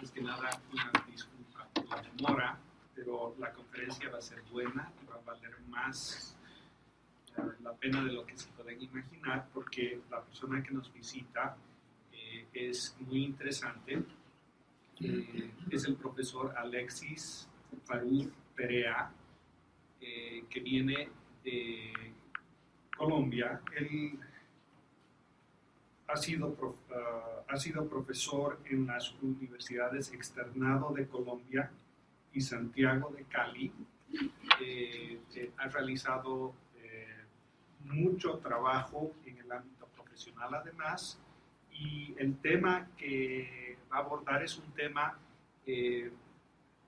antes que nada, una disculpa por la demora, pero la conferencia va a ser buena y va a valer más la pena de lo que se pueden imaginar, porque la persona que nos visita es muy interesante. Es el profesor Alexis Farouk Perea, que viene de Colombia. Él ha sido profesor en las universidades Externado de Colombia y Santiago de Cali. Ha realizado mucho trabajo en el ámbito profesional además, y el tema que va a abordar es un tema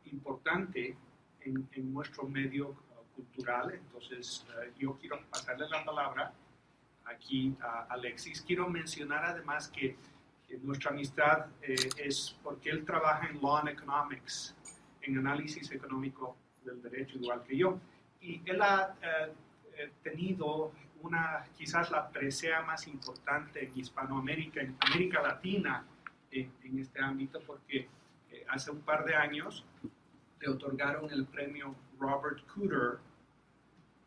importante en nuestro medio cultural. Entonces yo quiero pasarle la palabra aquí a Alexis. Quiero mencionar además que nuestra amistad es porque él trabaja en Law and Economics, en análisis económico del derecho, igual que yo. Y él ha tenido quizás la presea más importante en Hispanoamérica, en América Latina, en este ámbito, porque hace un par de años le otorgaron el premio Robert Cooter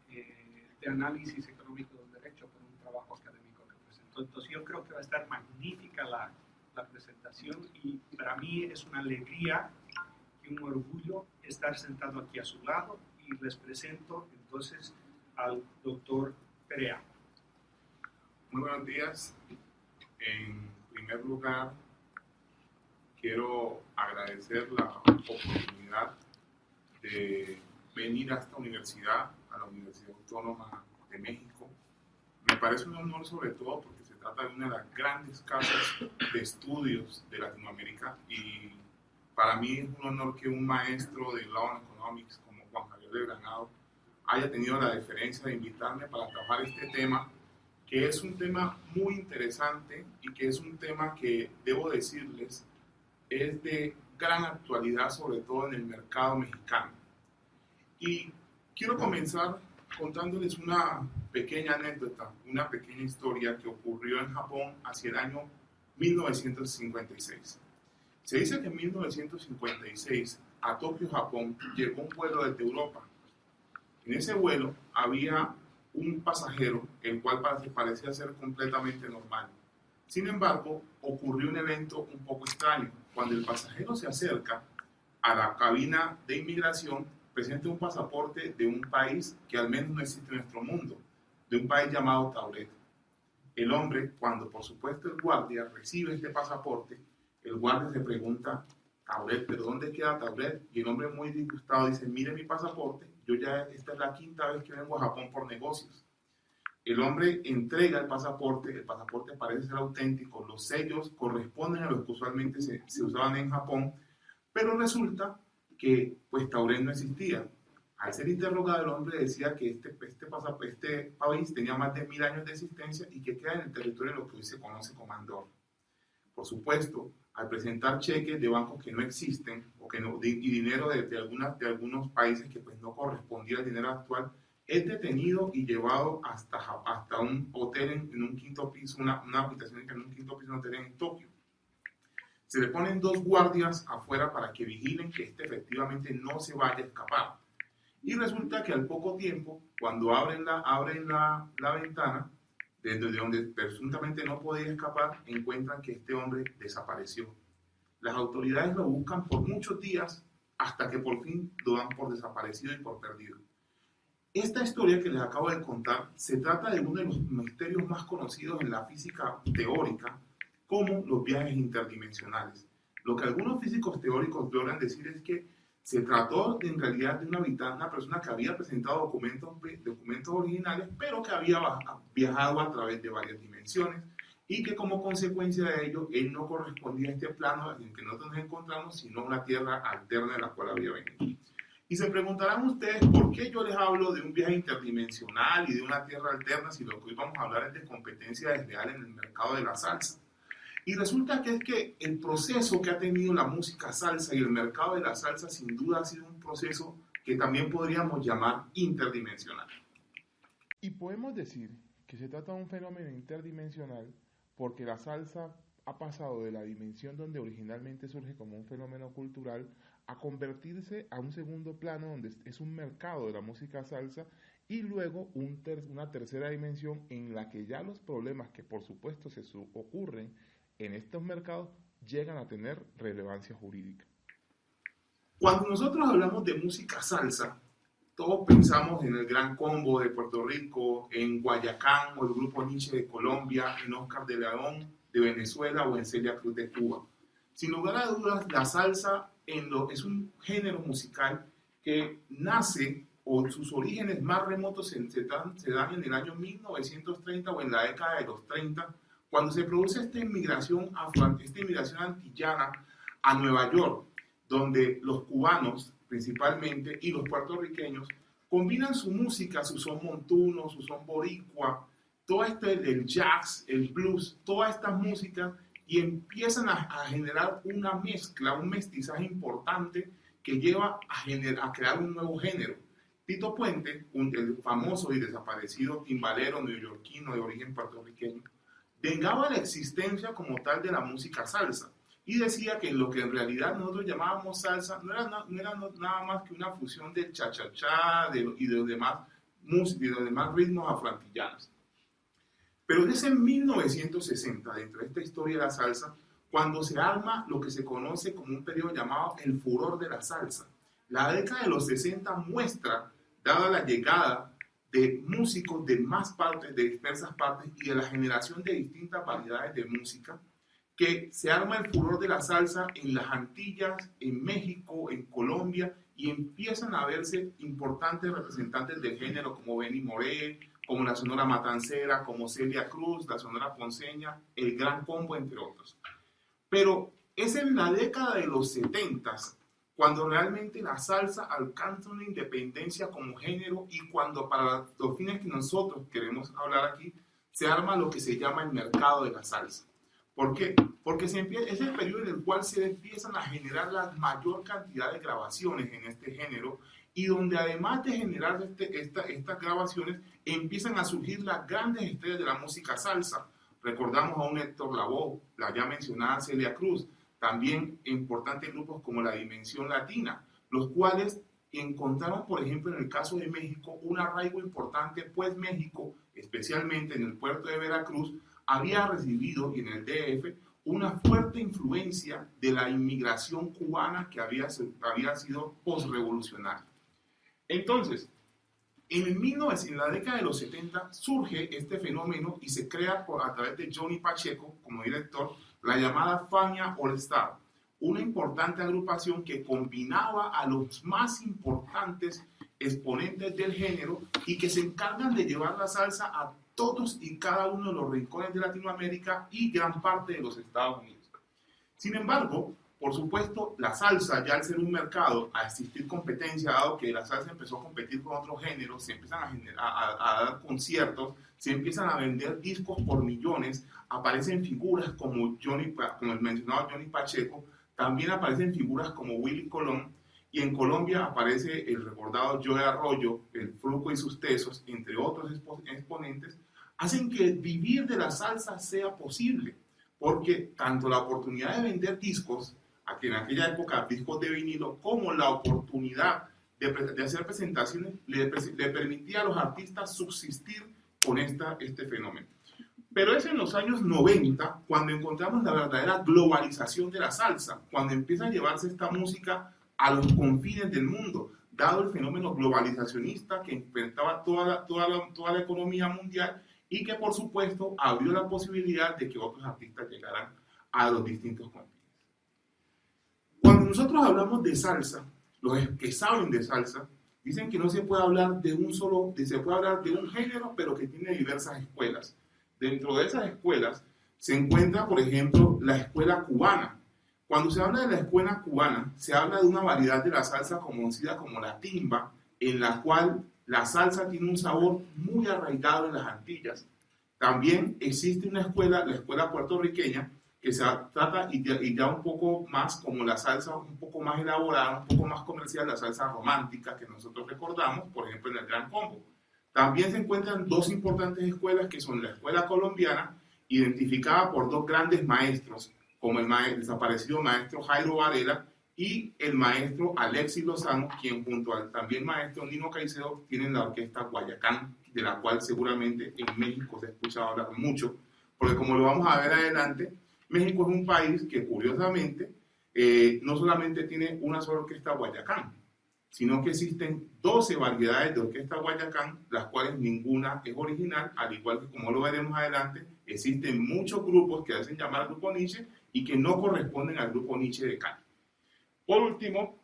de análisis económico del derecho por un trabajo académico que presentó. Entonces yo creo que va a estar magnífica la presentación, y para mí es una alegría y un orgullo estar sentado aquí a su lado, y les presento entonces al doctor Perea. Muy buenos días. En primer lugar, quiero agradecer la oportunidad de venir a esta universidad, a la Universidad Autónoma de México. Me parece un honor, sobre todo porque se trata de una de las grandes casas de estudios de Latinoamérica, y para mí es un honor que un maestro de Law and Economics como Juan Javier de Granado haya tenido la deferencia de invitarme para trabajar este tema, que es un tema muy interesante y que es un tema que, debo decirles, es de gran actualidad, sobre todo en el mercado mexicano. Y quiero comenzar contándoles una pequeña anécdota, una pequeña historia que ocurrió en Japón hacia el año 1956. Se dice que en 1956 a Tokio, Japón, llegó un vuelo desde Europa. En ese vuelo había un pasajero, el cual parecía ser completamente normal. Sin embargo, ocurrió un evento un poco extraño. Cuando el pasajero se acerca a la cabina de inmigración, presenta un pasaporte de un país que al menos no existe en nuestro mundo, de un país llamado Tauret. El hombre, cuando por supuesto el guardia recibe este pasaporte, el guardia se pregunta: Tauret, ¿pero dónde queda Tauret? Y el hombre, muy disgustado, dice: mire mi pasaporte, esta es la quinta vez que vengo a Japón por negocios. El hombre entrega el pasaporte parece ser auténtico, los sellos corresponden a los que usualmente se usaban en Japón, pero resulta que pues Tauret no existía. Al ser interrogado, el hombre decía que este país tenía más de 1000 años de existencia y que queda en el territorio de lo que hoy se conoce como Andorra. Por supuesto, al presentar cheques de bancos que no existen y dinero de algunos países que pues no correspondía al dinero actual, es detenido y llevado hasta un hotel en un quinto piso, una habitación en un quinto piso de un hotel en Tokio. Se le ponen 2 guardias afuera para que vigilen que efectivamente no se vaya a escapar. Y resulta que al poco tiempo, cuando abren la ventana, desde donde presuntamente no podía escapar, encuentran que este hombre desapareció. Las autoridades lo buscan por muchos días hasta que por fin lo dan por desaparecido y por perdido. Esta historia que les acabo de contar se trata de uno de los misterios más conocidos en la física teórica, como los viajes interdimensionales. Lo que algunos físicos teóricos logran decir es que se trató en realidad de una persona que había presentado documentos originales, pero que había viajado a través de varias dimensiones, y que como consecuencia de ello, él no correspondía a este plano en que nosotros nos encontramos, sino a una tierra alterna de la cual había venido. Y se preguntarán ustedes por qué yo les hablo de un viaje interdimensional y de una tierra alterna, si lo que hoy vamos a hablar es de competencia desleal en el mercado de la salsa. Y resulta que es que el proceso que ha tenido la música salsa y el mercado de la salsa sin duda ha sido un proceso que también podríamos llamar interdimensional. Y podemos decir que se trata de un fenómeno interdimensional porque la salsa ha pasado de la dimensión donde originalmente surge como un fenómeno cultural a convertirse a un segundo plano donde es un mercado de la música salsa y luego una tercera dimensión en la que ya los problemas que por supuesto ocurren en estos mercados llegan a tener relevancia jurídica. Cuando nosotros hablamos de música salsa, todos pensamos en el Gran Combo de Puerto Rico, en Guayacán o el Grupo Nietzsche de Colombia, en Oscar de León de Venezuela o en Celia Cruz de Cuba. Sin lugar a dudas, la salsa es un género musical que nace o sus orígenes más remotos se dan en el año 1930 o en la década de los 30, cuando se produce esta inmigración antillana a Nueva York, donde los cubanos principalmente y los puertorriqueños combinan su música, su son montuno, su son boricua, todo el jazz, el blues, todas estas músicas y empiezan a generar una mezcla, un mestizaje importante que lleva a crear un nuevo género. Tito Puente, el famoso y desaparecido timbalero neoyorquino de origen puertorriqueño, negaba la existencia como tal de la música salsa y decía que lo que en realidad nosotros llamábamos salsa no era nada más que una fusión del cha-cha-cha y de los demás ritmos afroantillanos. Pero es en 1960, dentro de esta historia de la salsa, cuando se arma lo que se conoce como un periodo llamado el furor de la salsa. La década de los 60 muestra, dada la llegada de músicos de diversas partes y de la generación de distintas variedades de música, que se arma el furor de la salsa en las Antillas, en México, en Colombia, y empiezan a verse importantes representantes del género como Benny Moré, como la Sonora Matancera, como Celia Cruz, la Sonora Ponceña, el Gran Combo, entre otros. Pero es en la década de los 70 cuando realmente la salsa alcanza una independencia como género y cuando para los fines que nosotros queremos hablar aquí, se arma lo que se llama el mercado de la salsa. ¿Por qué? Porque es el periodo en el cual se empiezan a generar la mayor cantidad de grabaciones en este género y donde además de generar estas grabaciones empiezan a surgir las grandes estrellas de la música salsa. Recordamos a un Héctor Lavoe, la ya mencionada Celia Cruz, también importantes grupos como la Dimensión Latina, los cuales encontraron, por ejemplo, en el caso de México, un arraigo importante, pues México, especialmente en el puerto de Veracruz, había recibido, y en el DF, una fuerte influencia de la inmigración cubana que había sido postrevolucionaria. Entonces, en la década de los 70 surge este fenómeno y se crea a través de Johnny Pacheco como director la llamada Fania All Star, una importante agrupación que combinaba a los más importantes exponentes del género y que se encargan de llevar la salsa a todos y cada uno de los rincones de Latinoamérica y gran parte de los Estados Unidos. Sin embargo, por supuesto, la salsa, ya al ser un mercado, a existir competencia, dado que la salsa empezó a competir con otros géneros, se empiezan a dar conciertos, se empiezan a vender discos por millones, aparecen figuras como el mencionado Johnny Pacheco, también aparecen figuras como Willy Colón, y en Colombia aparece el recordado Joe Arroyo, el Fruco y sus Tesos, entre otros exponentes, hacen que vivir de la salsa sea posible, porque tanto la oportunidad de vender discos, aquí en aquella época discos de vinilo, como la oportunidad de hacer presentaciones le permitía a los artistas subsistir con este fenómeno. Pero es en los años 90 cuando encontramos la verdadera globalización de la salsa, cuando empieza a llevarse esta música a los confines del mundo, dado el fenómeno globalizacionista que enfrentaba toda la economía mundial y que por supuesto abrió la posibilidad de que otros artistas llegaran a los distintos continentes. Cuando nosotros hablamos de salsa, los que saben de salsa dicen que no se puede hablar se puede hablar de un género, pero que tiene diversas escuelas. Dentro de esas escuelas se encuentra, por ejemplo, la escuela cubana. Cuando se habla de la escuela cubana, se habla de una variedad de la salsa conocida como la timba, en la cual la salsa tiene un sabor muy arraigado en las Antillas. También existe una escuela, la escuela puertorriqueña, que se trata y ya un poco más como la salsa un poco más elaborada, un poco más comercial, la salsa romántica que nosotros recordamos, por ejemplo, en el Gran Combo. También se encuentran dos importantes escuelas que son la escuela colombiana identificada por dos grandes maestros, como el desaparecido maestro Jairo Varela y el maestro Alexis Lozano, quien junto al también maestro Nino Caicedo tienen la orquesta Guayacán, de la cual seguramente en México se ha escuchado hablar mucho, porque como lo vamos a ver adelante, México es un país que curiosamente no solamente tiene una sola orquesta Guayacán, sino que existen 12 variedades de orquesta Guayacán, las cuales ninguna es original, al igual que como lo veremos adelante, existen muchos grupos que hacen llamar Grupo Nietzsche y que no corresponden al Grupo Nietzsche de Cali. Por último,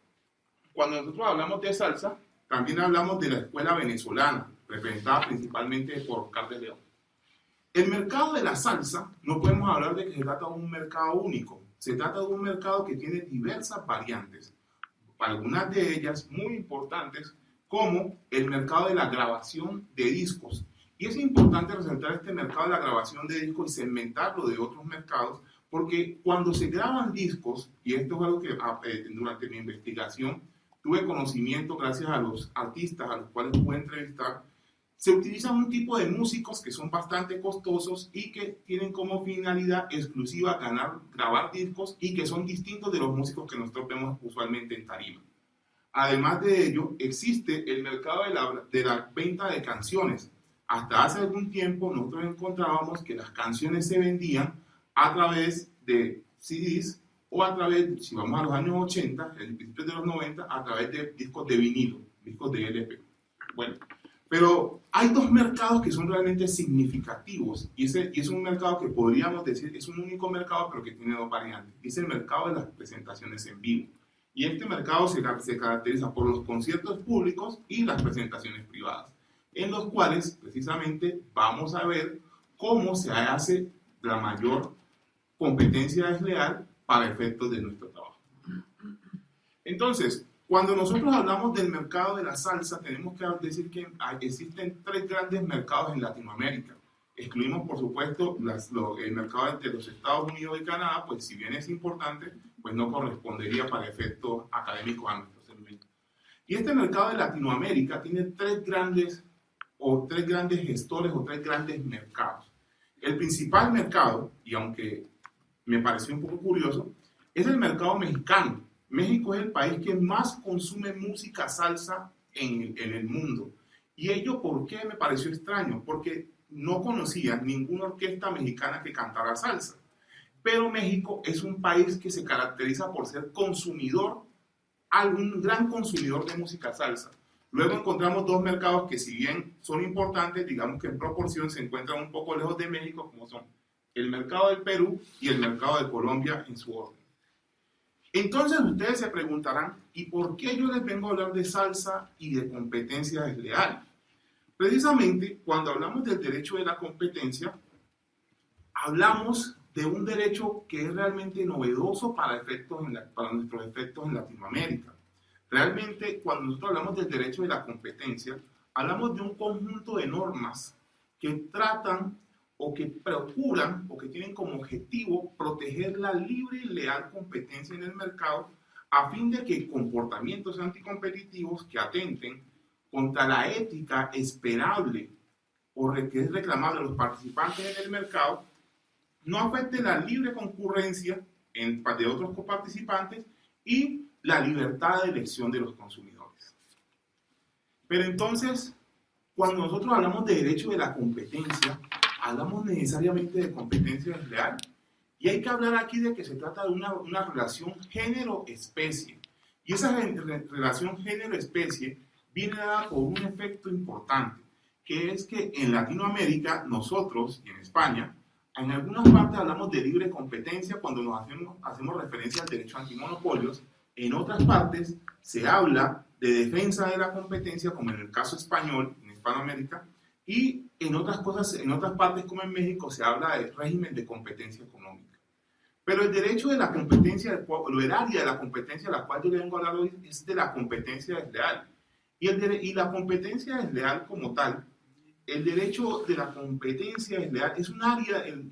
cuando nosotros hablamos de salsa, también hablamos de la escuela venezolana, representada principalmente por Oscar de León. El mercado de la salsa, no podemos hablar de que se trata de un mercado único, se trata de un mercado que tiene diversas variantes, algunas de ellas muy importantes, como el mercado de la grabación de discos. Y es importante resaltar este mercado de la grabación de discos y segmentarlo de otros mercados, porque cuando se graban discos, y esto es algo que durante mi investigación tuve conocimiento gracias a los artistas a los cuales pude entrevistar, se utilizan un tipo de músicos que son bastante costosos y que tienen como finalidad exclusiva grabar discos y que son distintos de los músicos que nosotros vemos usualmente en tarima. Además de ello, existe el mercado de la venta de canciones. Hasta hace algún tiempo nosotros encontrábamos que las canciones se vendían a través de CDs o a través, si vamos a los años 80, el principio de los 90, a través de discos de vinilo, discos de LP. Bueno, pero hay dos mercados que son realmente significativos y es un mercado que podríamos decir es un único mercado pero que tiene dos variantes. Es el mercado de las presentaciones en vivo. Y este mercado se caracteriza por los conciertos públicos y las presentaciones privadas, en los cuales precisamente vamos a ver cómo se hace la mayor competencia desleal para efectos de nuestro trabajo. Entonces, cuando nosotros hablamos del mercado de la salsa, tenemos que decir que existen tres grandes mercados en Latinoamérica. Excluimos, por supuesto, el mercado entre los Estados Unidos y Canadá, pues si bien es importante, pues no correspondería para efectos académicos a nuestro segmento. Y este mercado de Latinoamérica tiene tres grandes gestores o tres grandes mercados. El principal mercado, y aunque me pareció un poco curioso, es el mercado mexicano. México es el país que más consume música salsa en el mundo. Y ello, ¿por qué me pareció extraño? Porque no conocía ninguna orquesta mexicana que cantara salsa. Pero México es un país que se caracteriza por ser consumidor, un gran consumidor de música salsa. Luego encontramos dos mercados que si bien son importantes, digamos que en proporción se encuentran un poco lejos de México, como son el mercado del Perú y el mercado de Colombia en su orden. Entonces ustedes se preguntarán, ¿y por qué yo les vengo a hablar de salsa y de competencia desleal? Precisamente, cuando hablamos del derecho de la competencia, hablamos de un derecho que es realmente novedoso para nuestros efectos en Latinoamérica. Realmente, cuando nosotros hablamos del derecho de la competencia, hablamos de un conjunto de normas que tratan o que procuran o que tienen como objetivo proteger la libre y leal competencia en el mercado a fin de que comportamientos anticompetitivos que atenten contra la ética esperable o que es reclamable a los participantes en el mercado no afecten la libre concurrencia de otros coparticipantes y la libertad de elección de los consumidores. Pero entonces, cuando nosotros hablamos de derecho de la competencia, hablamos necesariamente de competencia desleal. Y hay que hablar aquí de que se trata de una relación género-especie. Y esa relación género-especie viene dada por un efecto importante, que es que en Latinoamérica, nosotros y en España, en algunas partes hablamos de libre competencia cuando hacemos referencia al derecho antimonopolios. En otras partes se habla de defensa de la competencia, como en el caso español, en Hispanoamérica, y en otras partes, como en México, se habla de régimen de competencia económica. Pero el derecho de la competencia, el área de la competencia a la cual yo le vengo a hablar hoy, es de la competencia desleal. Y la competencia desleal como tal, el derecho de la competencia desleal es un área del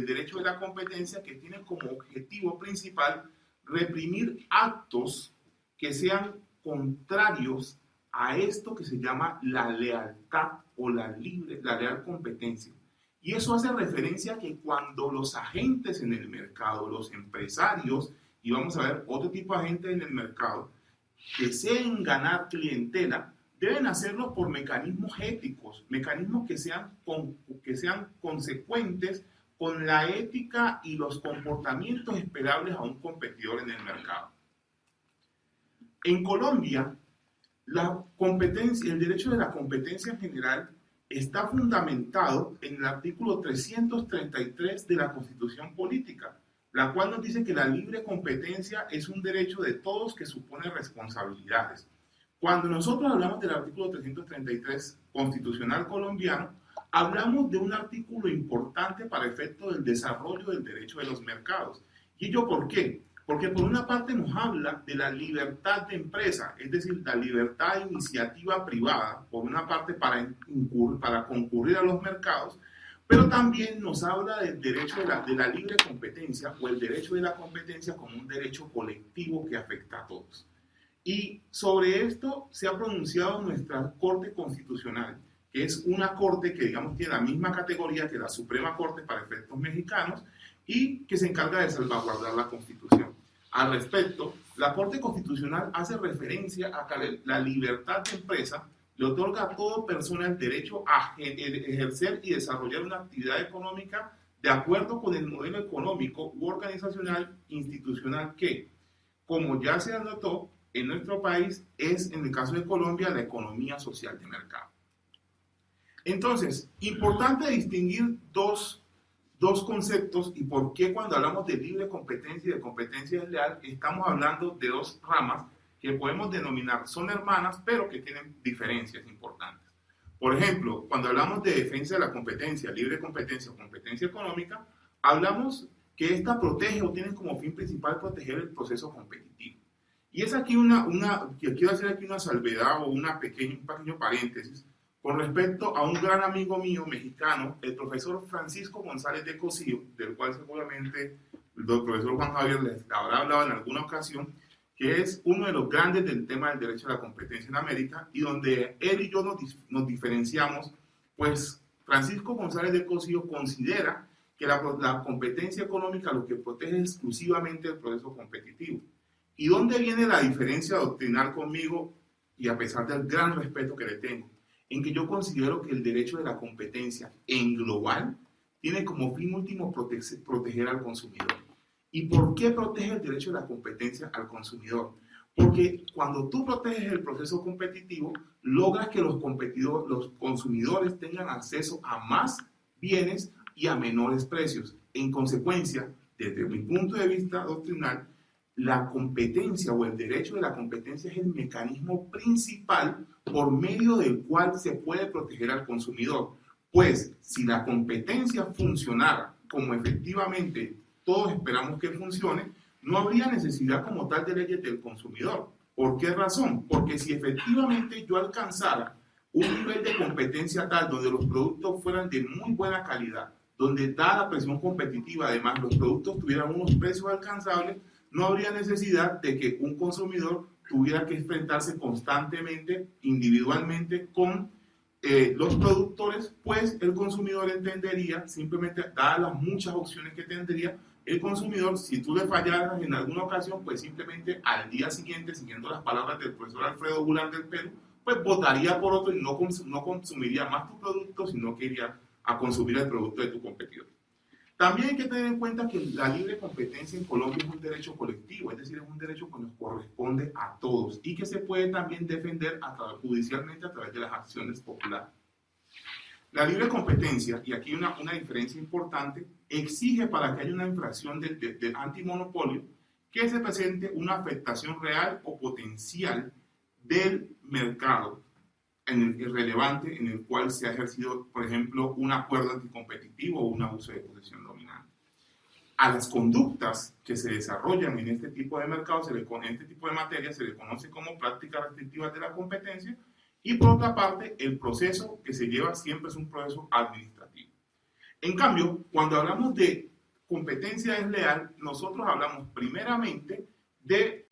derecho de la competencia que tiene como objetivo principal reprimir actos que sean contrarios a esto que se llama la lealtad o la leal competencia. Y eso hace referencia a que cuando los agentes en el mercado, los empresarios, y vamos a ver otro tipo de agentes en el mercado, deseen ganar clientela, deben hacerlo por mecanismos éticos, mecanismos que sean consecuentes con la ética y los comportamientos esperables a un competidor en el mercado. En Colombia, el derecho de la competencia en general está fundamentado en el artículo 333 de la Constitución Política, la cual nos dice que la libre competencia es un derecho de todos que supone responsabilidades. Cuando nosotros hablamos del artículo 333 constitucional colombiano, hablamos de un artículo importante para efecto del desarrollo del derecho de los mercados. ¿Y ello por qué? Porque por una parte nos habla de la libertad de empresa, es decir, la libertad de iniciativa privada, por una parte para concurrir a los mercados, pero también nos habla del derecho de la libre competencia o el derecho de la competencia como un derecho colectivo que afecta a todos. Y sobre esto se ha pronunciado nuestra Corte Constitucional, que es una corte que, digamos, tiene la misma categoría que la Suprema Corte para efectos mexicanos y que se encarga de salvaguardar la Constitución. Al respecto, la Corte Constitucional hace referencia a que la libertad de empresa le otorga a toda persona el derecho a ejercer y desarrollar una actividad económica de acuerdo con el modelo económico u organizacional institucional que, como ya se anotó, en nuestro país es, en el caso de Colombia, la economía social de mercado. Entonces, importante distinguir dos conceptos y por qué cuando hablamos de libre competencia y de competencia desleal estamos hablando de dos ramas que podemos denominar son hermanas, pero que tienen diferencias importantes. Por ejemplo, cuando hablamos de defensa de la competencia, libre competencia o competencia económica, hablamos que esta protege o tiene como fin principal proteger el proceso competitivo. Y es aquí quiero hacer aquí una salvedad o un pequeño paréntesis con respecto a un gran amigo mío mexicano, el profesor Francisco González de Cosío, del cual seguramente el profesor Juan Javier les habrá hablado en alguna ocasión, que es uno de los grandes del tema del derecho a la competencia en América, y donde él y yo nos diferenciamos, pues Francisco González de Cosío considera que la competencia económica lo que protege es exclusivamente el proceso competitivo. ¿Y dónde viene la diferencia doctrinal conmigo? Y a pesar del gran respeto que le tengo, en que yo considero que el derecho de la competencia en global tiene como fin último proteger al consumidor. ¿Y por qué protege el derecho de la competencia al consumidor? Porque cuando tú proteges el proceso competitivo, logras que los consumidores tengan acceso a más bienes y a menores precios. En consecuencia, desde mi punto de vista doctrinal, la competencia o el derecho de la competencia es el mecanismo principal por medio del cual se puede proteger al consumidor. Pues si la competencia funcionara como efectivamente todos esperamos que funcione, no habría necesidad como tal de leyes del consumidor. ¿Por qué razón? Porque si efectivamente yo alcanzara un nivel de competencia tal donde los productos fueran de muy buena calidad, donde dada la presión competitiva además los productos tuvieran unos precios alcanzables, no habría necesidad de que un consumidor tuviera que enfrentarse constantemente, individualmente, con los productores, pues el consumidor entendería, simplemente dadas las muchas opciones que tendría, el consumidor, si tú le fallaras en alguna ocasión, pues simplemente al día siguiente, siguiendo las palabras del profesor Alfredo Goulart del Perú, pues votaría por otro y no consumiría más tu producto, sino que iría a consumir el producto de tu competidor. También hay que tener en cuenta que la libre competencia en Colombia es un derecho colectivo, es decir, es un derecho que nos corresponde a todos y que se puede también defender judicialmente a través de las acciones populares. La libre competencia, y aquí una diferencia importante, exige para que haya una infracción del antimonopolio que se presente una afectación real o potencial del mercado relevante en el cual se ha ejercido, por ejemplo, un acuerdo anticompetitivo o un abuso de posición dominante. A las conductas que se desarrollan en este tipo de mercados, en este tipo de materia, se le conoce como prácticas restrictivas de la competencia, y por otra parte, el proceso que se lleva siempre es un proceso administrativo. En cambio, cuando hablamos de competencia desleal, nosotros hablamos primeramente de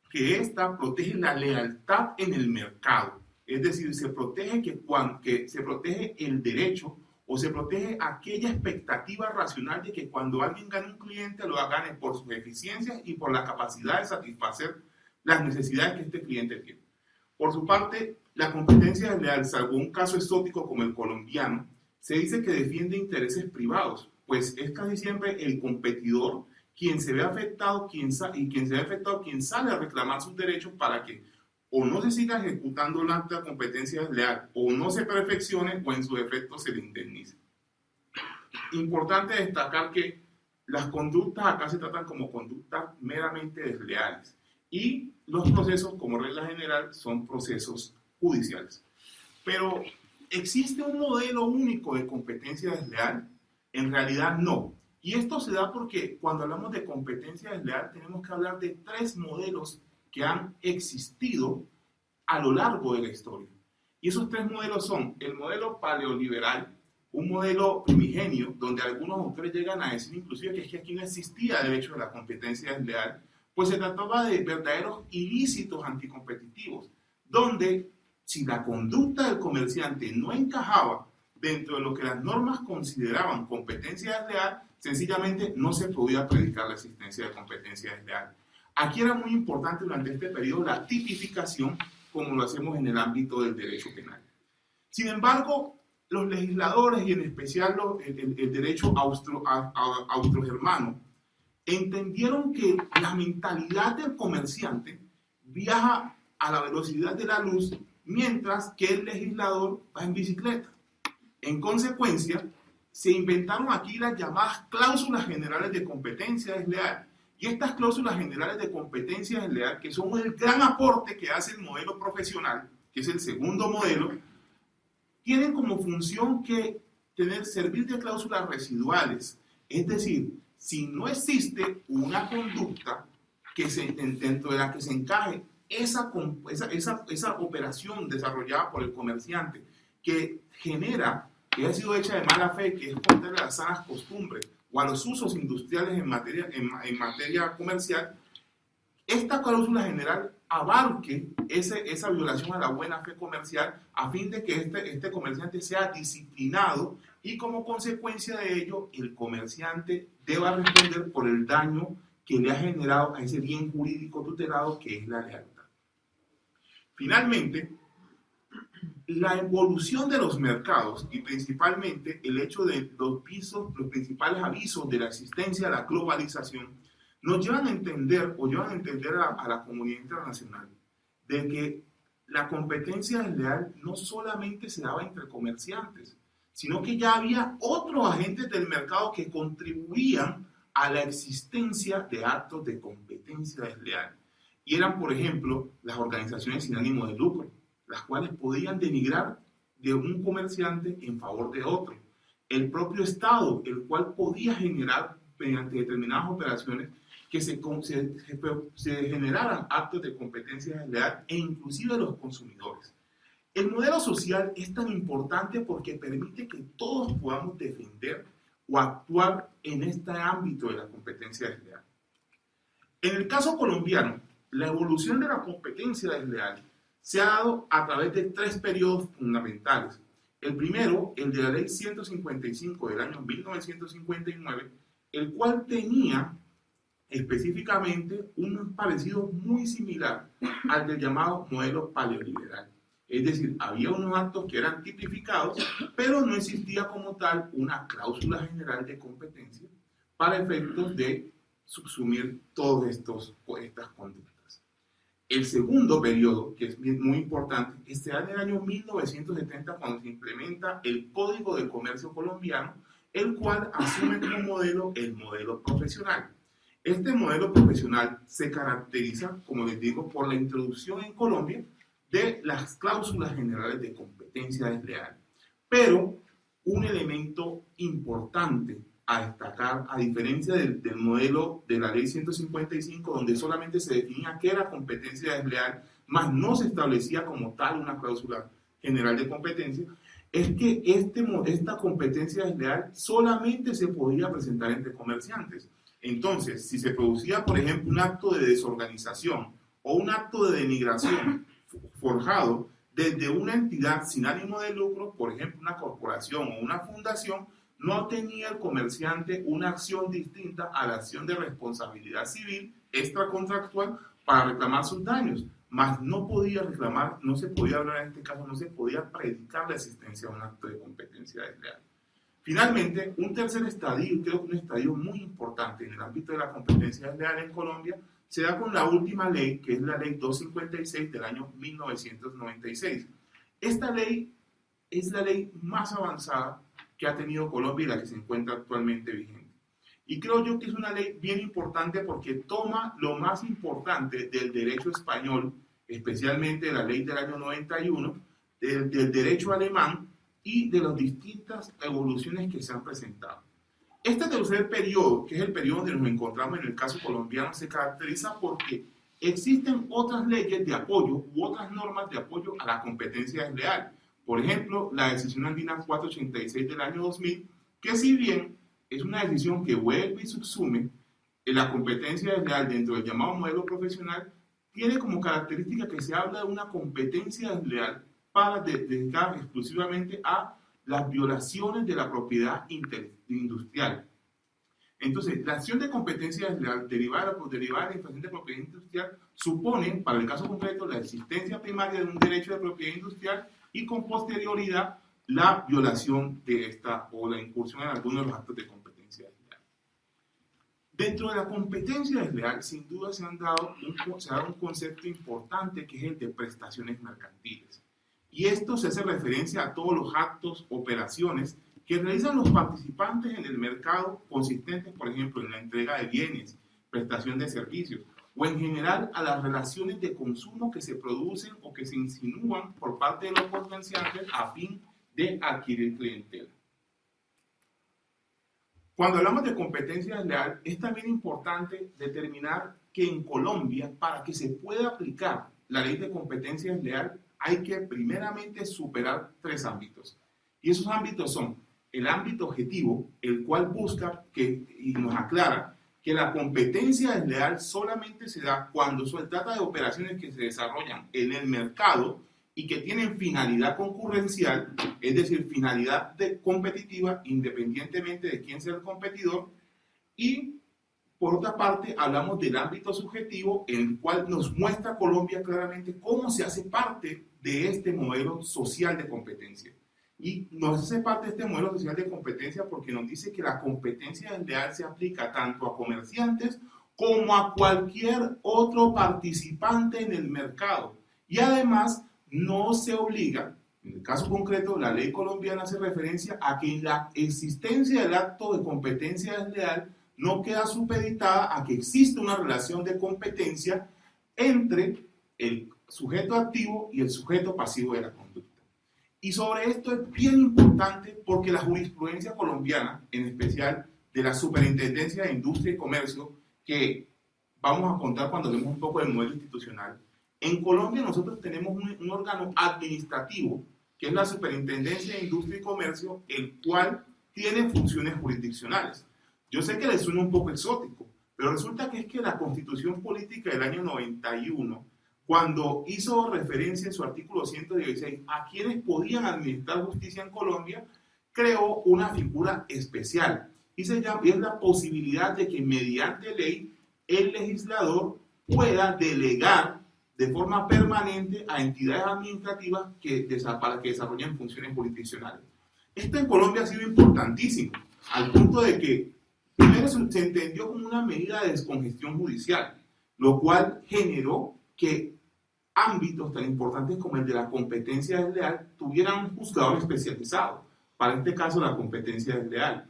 que esta protege la lealtad en el mercado. Es decir, se protege el derecho o se protege aquella expectativa racional de que cuando alguien gane un cliente lo gane por sus eficiencias y por la capacidad de satisfacer las necesidades que este cliente tiene. Por su parte, la competencia desleal, salvo un caso exótico como el colombiano, se dice que defiende intereses privados, pues es casi siempre el competidor quien se ve afectado, quien sale a reclamar sus derechos para que o no se siga ejecutando la competencia desleal, o no se perfeccione, o en su defecto se le indemnice. Importante destacar que las conductas acá se tratan como conductas meramente desleales, y los procesos, como regla general, son procesos judiciales. Pero, ¿existe un modelo único de competencia desleal? En realidad no. Y esto se da porque cuando hablamos de competencia desleal tenemos que hablar de 3 modelos que han existido a lo largo de la historia. Y esos 3 modelos son el modelo paleoliberal, un modelo primigenio, donde algunos autores llegan a decir inclusive que es que aquí no existía derecho a la competencia desleal, pues se trataba de verdaderos ilícitos anticompetitivos, donde si la conducta del comerciante no encajaba dentro de lo que las normas consideraban competencia desleal, sencillamente no se podía predicar la existencia de competencia desleal. Aquí era muy importante durante este periodo la tipificación, como lo hacemos en el ámbito del derecho penal. Sin embargo, los legisladores, y en especial el derecho austrogermano, entendieron que la mentalidad del comerciante viaja a la velocidad de la luz, mientras que el legislador va en bicicleta. En consecuencia, se inventaron aquí las llamadas cláusulas generales de competencia desleal. Y estas cláusulas generales de competencia desleal, que son el gran aporte que hace el modelo profesional, que es el segundo modelo, tienen como función que servir de cláusulas residuales. Es decir, si no existe una conducta dentro de la que se encaje esa operación desarrollada por el comerciante, que ha sido hecha de mala fe, que es contra las sanas costumbres o a los usos industriales en materia comercial, esta cláusula general abarque esa violación a la buena fe comercial a fin de que este comerciante sea disciplinado y como consecuencia de ello el comerciante deba responder por el daño que le ha generado a ese bien jurídico tutelado que es la lealtad. Finalmente, la evolución de los mercados y principalmente el hecho de los principales avisos de la existencia de la globalización nos llevan a entender a la comunidad internacional de que la competencia desleal no solamente se daba entre comerciantes, sino que ya había otros agentes del mercado que contribuían a la existencia de actos de competencia desleal. Y eran, por ejemplo, las organizaciones sin ánimo de lucro, las cuales podían denigrar de un comerciante en favor de otro. El propio Estado, el cual podía generar, mediante determinadas operaciones, que se generaran actos de competencia desleal e inclusive los consumidores. El modelo social es tan importante porque permite que todos podamos defender o actuar en este ámbito de la competencia desleal. En el caso colombiano, la evolución de la competencia desleal se ha dado a través de 3 periodos fundamentales. El primero, el de la Ley 155 del año 1959, el cual tenía específicamente un parecido muy similar al del llamado modelo paleoliberal. Es decir, había unos actos que eran tipificados, pero no existía como tal una cláusula general de competencia para efectos de subsumir todas estas conductas. El segundo periodo, que es muy importante, se da en el año 1970 cuando se implementa el Código de Comercio colombiano, el cual asume como modelo el modelo profesional. Este modelo profesional se caracteriza, como les digo, por la introducción en Colombia de las cláusulas generales de competencia desleal. Pero un elemento importante a destacar, a diferencia del modelo de la Ley 155, donde solamente se definía qué era competencia desleal, más no se establecía como tal una cláusula general de competencia, es que esta competencia desleal solamente se podía presentar entre comerciantes. Entonces, si se producía, por ejemplo, un acto de desorganización o un acto de denigración forjado desde una entidad sin ánimo de lucro, por ejemplo una corporación o una fundación, no tenía el comerciante una acción distinta a la acción de responsabilidad civil extracontractual para reclamar sus daños, mas no podía reclamar, no se podía hablar en este caso, no se podía predicar la existencia de un acto de competencia desleal. Finalmente, un tercer estadio, y creo que un estadio muy importante en el ámbito de la competencia desleal en Colombia, se da con la última ley, que es la ley 256 del año 1996. Esta ley es la ley más avanzada que ha tenido Colombia y la que se encuentra actualmente vigente. Y creo yo que es una ley bien importante porque toma lo más importante del derecho español, especialmente de la ley del año 91, del derecho alemán y de las distintas evoluciones que se han presentado. Este tercer periodo, que es el periodo donde nos encontramos en el caso colombiano, se caracteriza porque existen otras leyes de apoyo u otras normas de apoyo a la competencia desleal. Por ejemplo, la decisión andina 486 del año 2000, que si bien es una decisión que vuelve y subsume la competencia desleal dentro del llamado modelo profesional, tiene como característica que se habla de una competencia desleal para dedicar exclusivamente a las violaciones de la propiedad industrial. Entonces, la acción de competencia desleal derivada de la infracción de propiedad industrial supone, para el caso concreto, la existencia primaria de un derecho de propiedad industrial y con posterioridad la violación de esta o la incursión en algunos de los actos de competencia desleal. Dentro de la competencia desleal, sin duda se ha dado un concepto importante que es el de prestaciones mercantiles. Y esto se hace referencia a todos los actos, operaciones que realizan los participantes en el mercado consistentes, por ejemplo, en la entrega de bienes, prestación de servicios, o en general a las relaciones de consumo que se producen o que se insinúan por parte de los comerciantes a fin de adquirir clientela. Cuando hablamos de competencia desleal, es también importante determinar que en Colombia, para que se pueda aplicar la ley de competencia desleal, hay que primeramente superar tres ámbitos. Y esos ámbitos son el ámbito objetivo, el cual busca y nos aclara que la competencia desleal solamente se da cuando se trata de operaciones que se desarrollan en el mercado y que tienen finalidad concurrencial, es decir, finalidad competitiva independientemente de quién sea el competidor. Y por otra parte, hablamos del ámbito subjetivo, en el cual nos muestra Colombia claramente cómo se hace parte de este modelo social de competencia. Y nos hace parte de este modelo social de competencia porque nos dice que la competencia desleal se aplica tanto a comerciantes como a cualquier otro participante en el mercado. Y además no se obliga, en el caso concreto, la ley colombiana hace referencia a que la existencia del acto de competencia desleal no queda supeditada a que existe una relación de competencia entre el sujeto activo y el sujeto pasivo de la conducta. Y sobre esto es bien importante porque la jurisprudencia colombiana, en especial de la Superintendencia de Industria y Comercio, que vamos a contar cuando hablemos un poco del modelo institucional, en Colombia nosotros tenemos un órgano administrativo, que es la Superintendencia de Industria y Comercio, el cual tiene funciones jurisdiccionales. Yo sé que les suena un poco exótico, pero resulta que es que la Constitución Política del año 91, cuando hizo referencia en su artículo 116 a quienes podían administrar justicia en Colombia, creó una figura especial y es la posibilidad de que mediante ley el legislador pueda delegar de forma permanente a entidades administrativas para que desarrollen funciones jurisdiccionales. Esto en Colombia ha sido importantísimo, al punto de que primero se entendió como una medida de descongestión judicial, lo cual generó que ámbitos tan importantes como el de la competencia desleal tuvieran un juzgador especializado, para este caso la competencia desleal.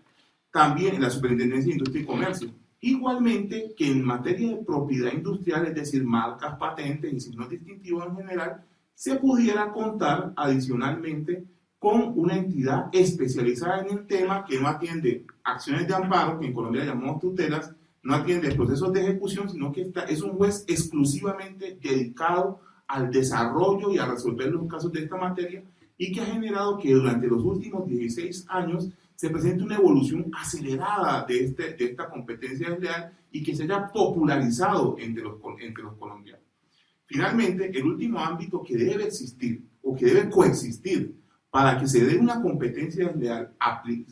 También en la Superintendencia de Industria y Comercio. Igualmente que en materia de propiedad industrial, es decir, marcas, patentes y signos distintivos en general, se pudiera contar adicionalmente con una entidad especializada en el tema que no atiende acciones de amparo, que en Colombia llamamos tutelas, no atiende procesos de ejecución, sino que es un juez exclusivamente dedicado al desarrollo y a resolver los casos de esta materia y que ha generado que durante los últimos 16 años se presente una evolución acelerada de esta competencia desleal y que se haya popularizado entre los colombianos. Finalmente, el último ámbito que debe existir o que debe coexistir para que se dé una competencia desleal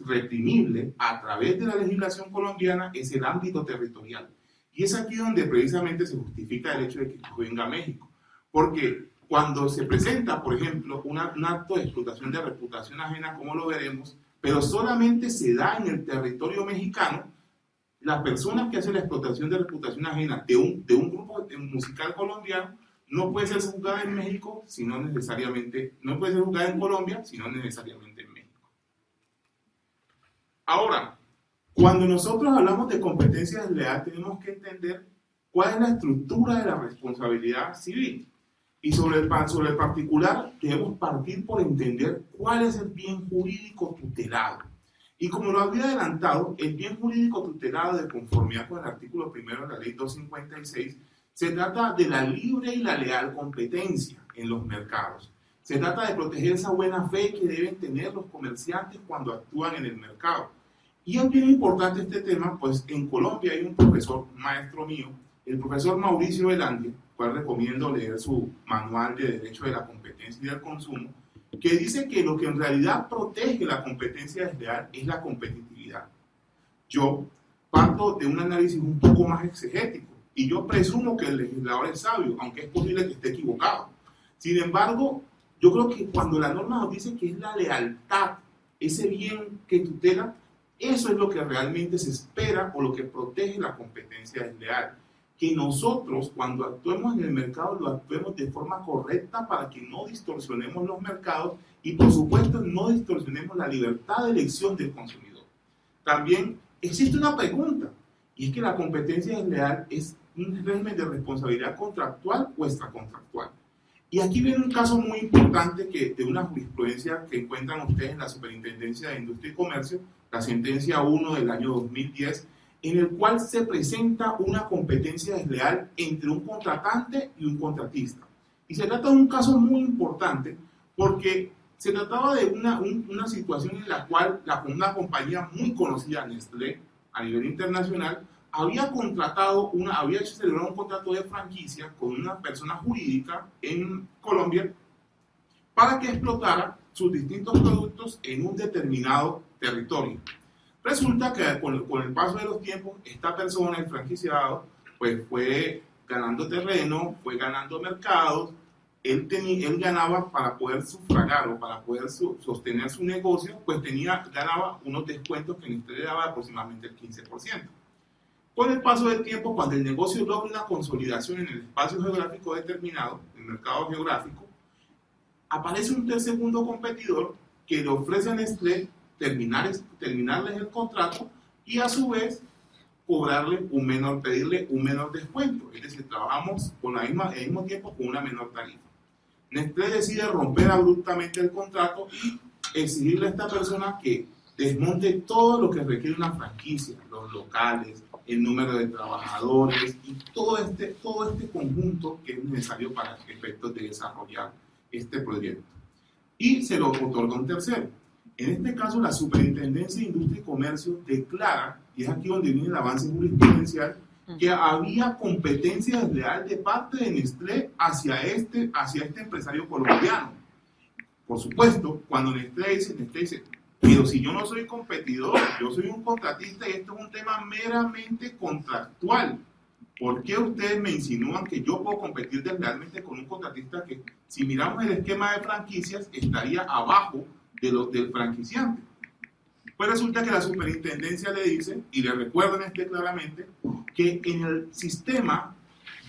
reprimible a través de la legislación colombiana es el ámbito territorial. Y es aquí donde precisamente se justifica el hecho de que venga a México. Porque cuando se presenta, por ejemplo, un acto de explotación de reputación ajena, como lo veremos, pero solamente se da en el territorio mexicano, la persona que hace la explotación de reputación ajena de un grupo musical colombiano no puede ser juzgada en México, sino necesariamente, no puede ser juzgada en Colombia, sino necesariamente en México. Ahora, cuando nosotros hablamos de competencia desleal, tenemos que entender cuál es la estructura de la responsabilidad civil. Y sobre el particular, debemos partir por entender cuál es el bien jurídico tutelado. Y como lo había adelantado, el bien jurídico tutelado de conformidad con el artículo 1 de la Ley 256 se trata de la libre y la leal competencia en los mercados. Se trata de proteger esa buena fe que deben tener los comerciantes cuando actúan en el mercado. Y es bien importante este tema, pues en Colombia hay un profesor, maestro mío, el profesor Mauricio Velandia, cual recomiendo leer su manual de Derecho de la Competencia y del Consumo, que dice que lo que en realidad protege la competencia desleal es la competitividad. Yo parto de un análisis un poco más exegético, y yo presumo que el legislador es sabio, aunque es posible que esté equivocado. Sin embargo, yo creo que cuando la norma nos dice que es la lealtad, ese bien que tutela, eso es lo que realmente se espera o lo que protege la competencia desleal. Que nosotros, cuando actuemos en el mercado, lo actuemos de forma correcta para que no distorsionemos los mercados y, por supuesto, no distorsionemos la libertad de elección del consumidor. También existe una pregunta, y es que la competencia desleal es un régimen de responsabilidad contractual o extracontractual. Y aquí viene un caso muy importante de una jurisprudencia que encuentran ustedes en la Superintendencia de Industria y Comercio, la sentencia 1 del año 2010, en el cual se presenta una competencia desleal entre un contratante y un contratista. Y se trata de un caso muy importante porque se trataba de una situación en la cual una compañía muy conocida, Nestlé, a nivel internacional, había hecho celebrar un contrato de franquicia con una persona jurídica en Colombia para que explotara sus distintos productos en un determinado territorio. Resulta que con el paso de los tiempos, esta persona, el franquiciado, pues fue ganando terreno, fue ganando mercados, él ganaba para poder sufragar o para poder sostener su negocio, pues ganaba unos descuentos que Nestlé le daba aproximadamente el 15%. Con el paso del tiempo, cuando el negocio logra una consolidación en el espacio geográfico determinado, el mercado geográfico, aparece un segundo competidor que le ofrece a Nestlé terminarles el contrato y a su vez pedirle un menor descuento. Es decir, trabajamos al mismo tiempo con una menor tarifa. Nestlé decide romper abruptamente el contrato y exigirle a esta persona que desmonte todo lo que requiere una franquicia, los locales, el número de trabajadores y todo este conjunto que es necesario para efectos de desarrollar este proyecto. Y se lo otorga un tercero. En este caso, la Superintendencia de Industria y Comercio declara, y es aquí donde viene el avance jurisprudencial, que había competencia desleal de parte de Nestlé hacia este empresario colombiano. Por supuesto, cuando Nestlé dice, pero si yo no soy competidor, yo soy un contratista y esto es un tema meramente contractual. ¿Por qué ustedes me insinúan que yo puedo competir deslealmente con un contratista que, si miramos el esquema de franquicias, estaría abajo del franquiciante? Pues resulta que la superintendencia le dice, y le recuerdan claramente, que en el sistema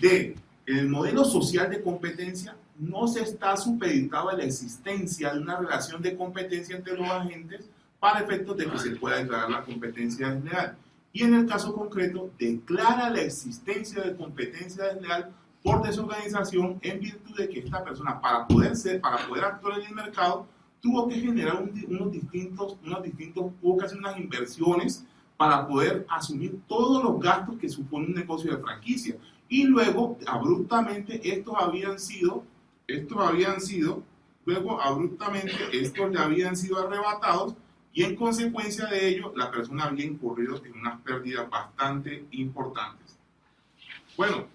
en el modelo social de competencia no se está supeditado a la existencia de una relación de competencia entre los agentes para efectos de que se pueda declarar la competencia desleal. Y en el caso concreto, declara la existencia de competencia desleal por desorganización en virtud de que esta persona, para poder actuar en el mercado, tuvo que generar tuvo que hacer unas inversiones para poder asumir todos los gastos que supone un negocio de franquicia. Y luego, abruptamente, estos le habían sido arrebatados y en consecuencia de ello, la persona había incurrido en unas pérdidas bastante importantes. Bueno,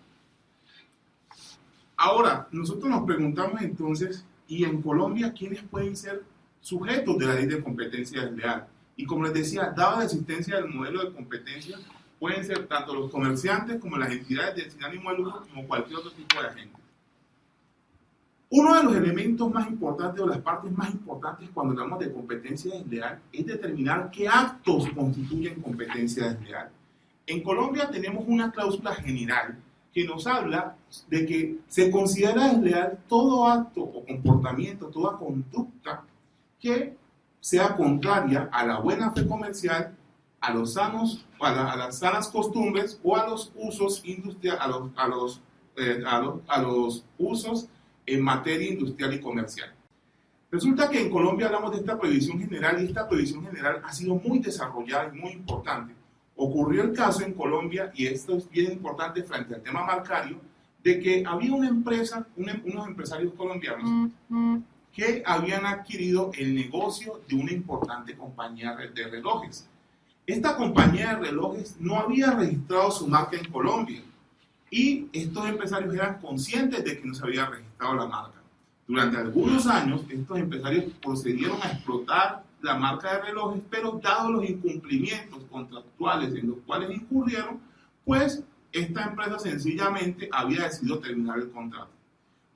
ahora, nosotros nos preguntamos entonces, y en Colombia quiénes pueden ser sujetos de la ley de competencia desleal. Y como les decía, dada la existencia del modelo de competencia, pueden ser tanto los comerciantes como las entidades de sin ánimo de lucro como cualquier otro tipo de agente. Uno de los elementos más importantes o las partes más importantes cuando hablamos de competencia desleal es determinar qué actos constituyen competencia desleal. En Colombia tenemos una cláusula general que nos habla de que se considera desleal todo acto o comportamiento, toda conducta que sea contraria a la buena fe comercial, a los sanos, a las sanas costumbres o a los usos industriales, a los usos en materia industrial y comercial. Resulta que en Colombia hablamos de esta prohibición general y esta prohibición general ha sido muy desarrollada y muy importante. Ocurrió el caso en Colombia, y esto es bien importante frente al tema marcario, de que había una empresa, unos empresarios colombianos que habían adquirido el negocio de una importante compañía de relojes. Esta compañía de relojes no había registrado su marca en Colombia y estos empresarios eran conscientes de que no se había registrado la marca. Durante algunos años, estos empresarios procedieron a explotar la marca de relojes, pero dados los incumplimientos contractuales en los cuales incurrieron, pues esta empresa sencillamente había decidido terminar el contrato.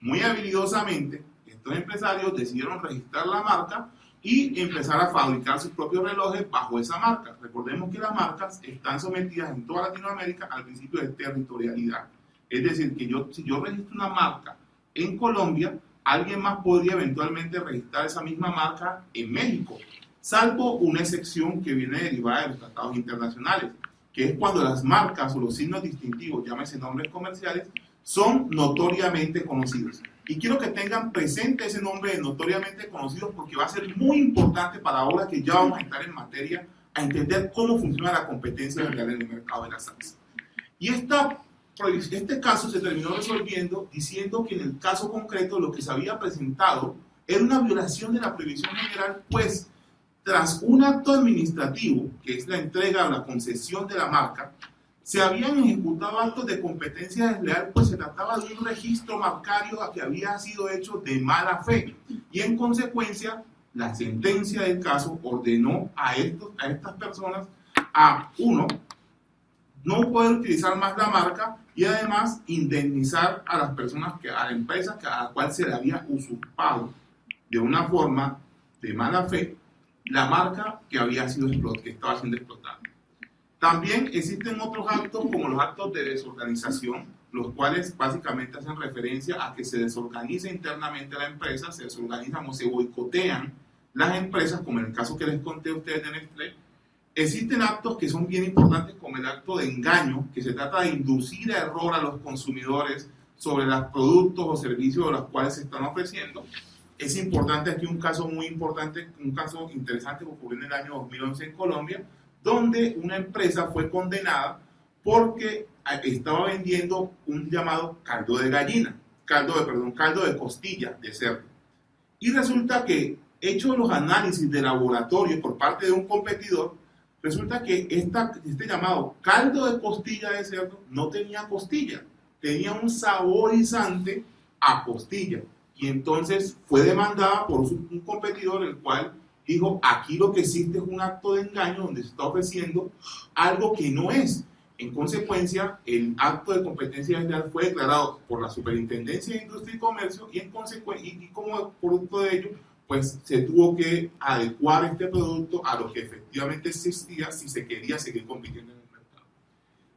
Muy habilidosamente, estos empresarios decidieron registrar la marca y empezar a fabricar sus propios relojes bajo esa marca. Recordemos que las marcas están sometidas en toda Latinoamérica al principio de territorialidad. Es decir, que si yo registro una marca en Colombia, alguien más podría eventualmente registrar esa misma marca en México, salvo una excepción que viene derivada de los tratados internacionales, que es cuando las marcas o los signos distintivos, llámese nombres comerciales, son notoriamente conocidos. Y quiero que tengan presente ese nombre de notoriamente conocidos porque va a ser muy importante para ahora que ya vamos a entrar en materia a entender cómo funciona la competencia desleal en el mercado de la salsa. Y este caso se terminó resolviendo diciendo que en el caso concreto lo que se había presentado era una violación de la prohibición general, pues tras un acto administrativo, que es la entrega o la concesión de la marca, se habían ejecutado actos de competencia desleal, pues se trataba de un registro marcario que había sido hecho de mala fe. Y en consecuencia, la sentencia del caso ordenó a estas personas a, uno, no poder utilizar más la marca y además indemnizar a las personas, a la empresa a la cual se le había usurpado de una forma de mala fe la marca que estaba siendo explotada. También existen otros actos como los actos de desorganización, los cuales básicamente hacen referencia a que se desorganiza internamente la empresa, se desorganizan o se boicotean las empresas, como en el caso que les conté a ustedes de Nestlé. Existen actos que son bien importantes como el acto de engaño, que se trata de inducir a error a los consumidores sobre los productos o servicios de los cuales se están ofreciendo. Es importante aquí un caso muy importante, un caso interesante que ocurrió en el año 2011 en Colombia, donde una empresa fue condenada porque estaba vendiendo un llamado caldo de gallina, caldo de costilla de cerdo. Y resulta que, hechos los análisis de laboratorio por parte de un competidor, resulta que este llamado caldo de costilla de cerdo no tenía costilla, tenía un saborizante a costilla. Y entonces fue demandada por un competidor, el cual dijo, aquí lo que existe es un acto de engaño donde se está ofreciendo algo que no es. En consecuencia, el acto de competencia desleal fue declarado por la Superintendencia de Industria y Comercio y como producto de ello, pues se tuvo que adecuar este producto a lo que efectivamente existía si se quería seguir compitiendo en el mercado.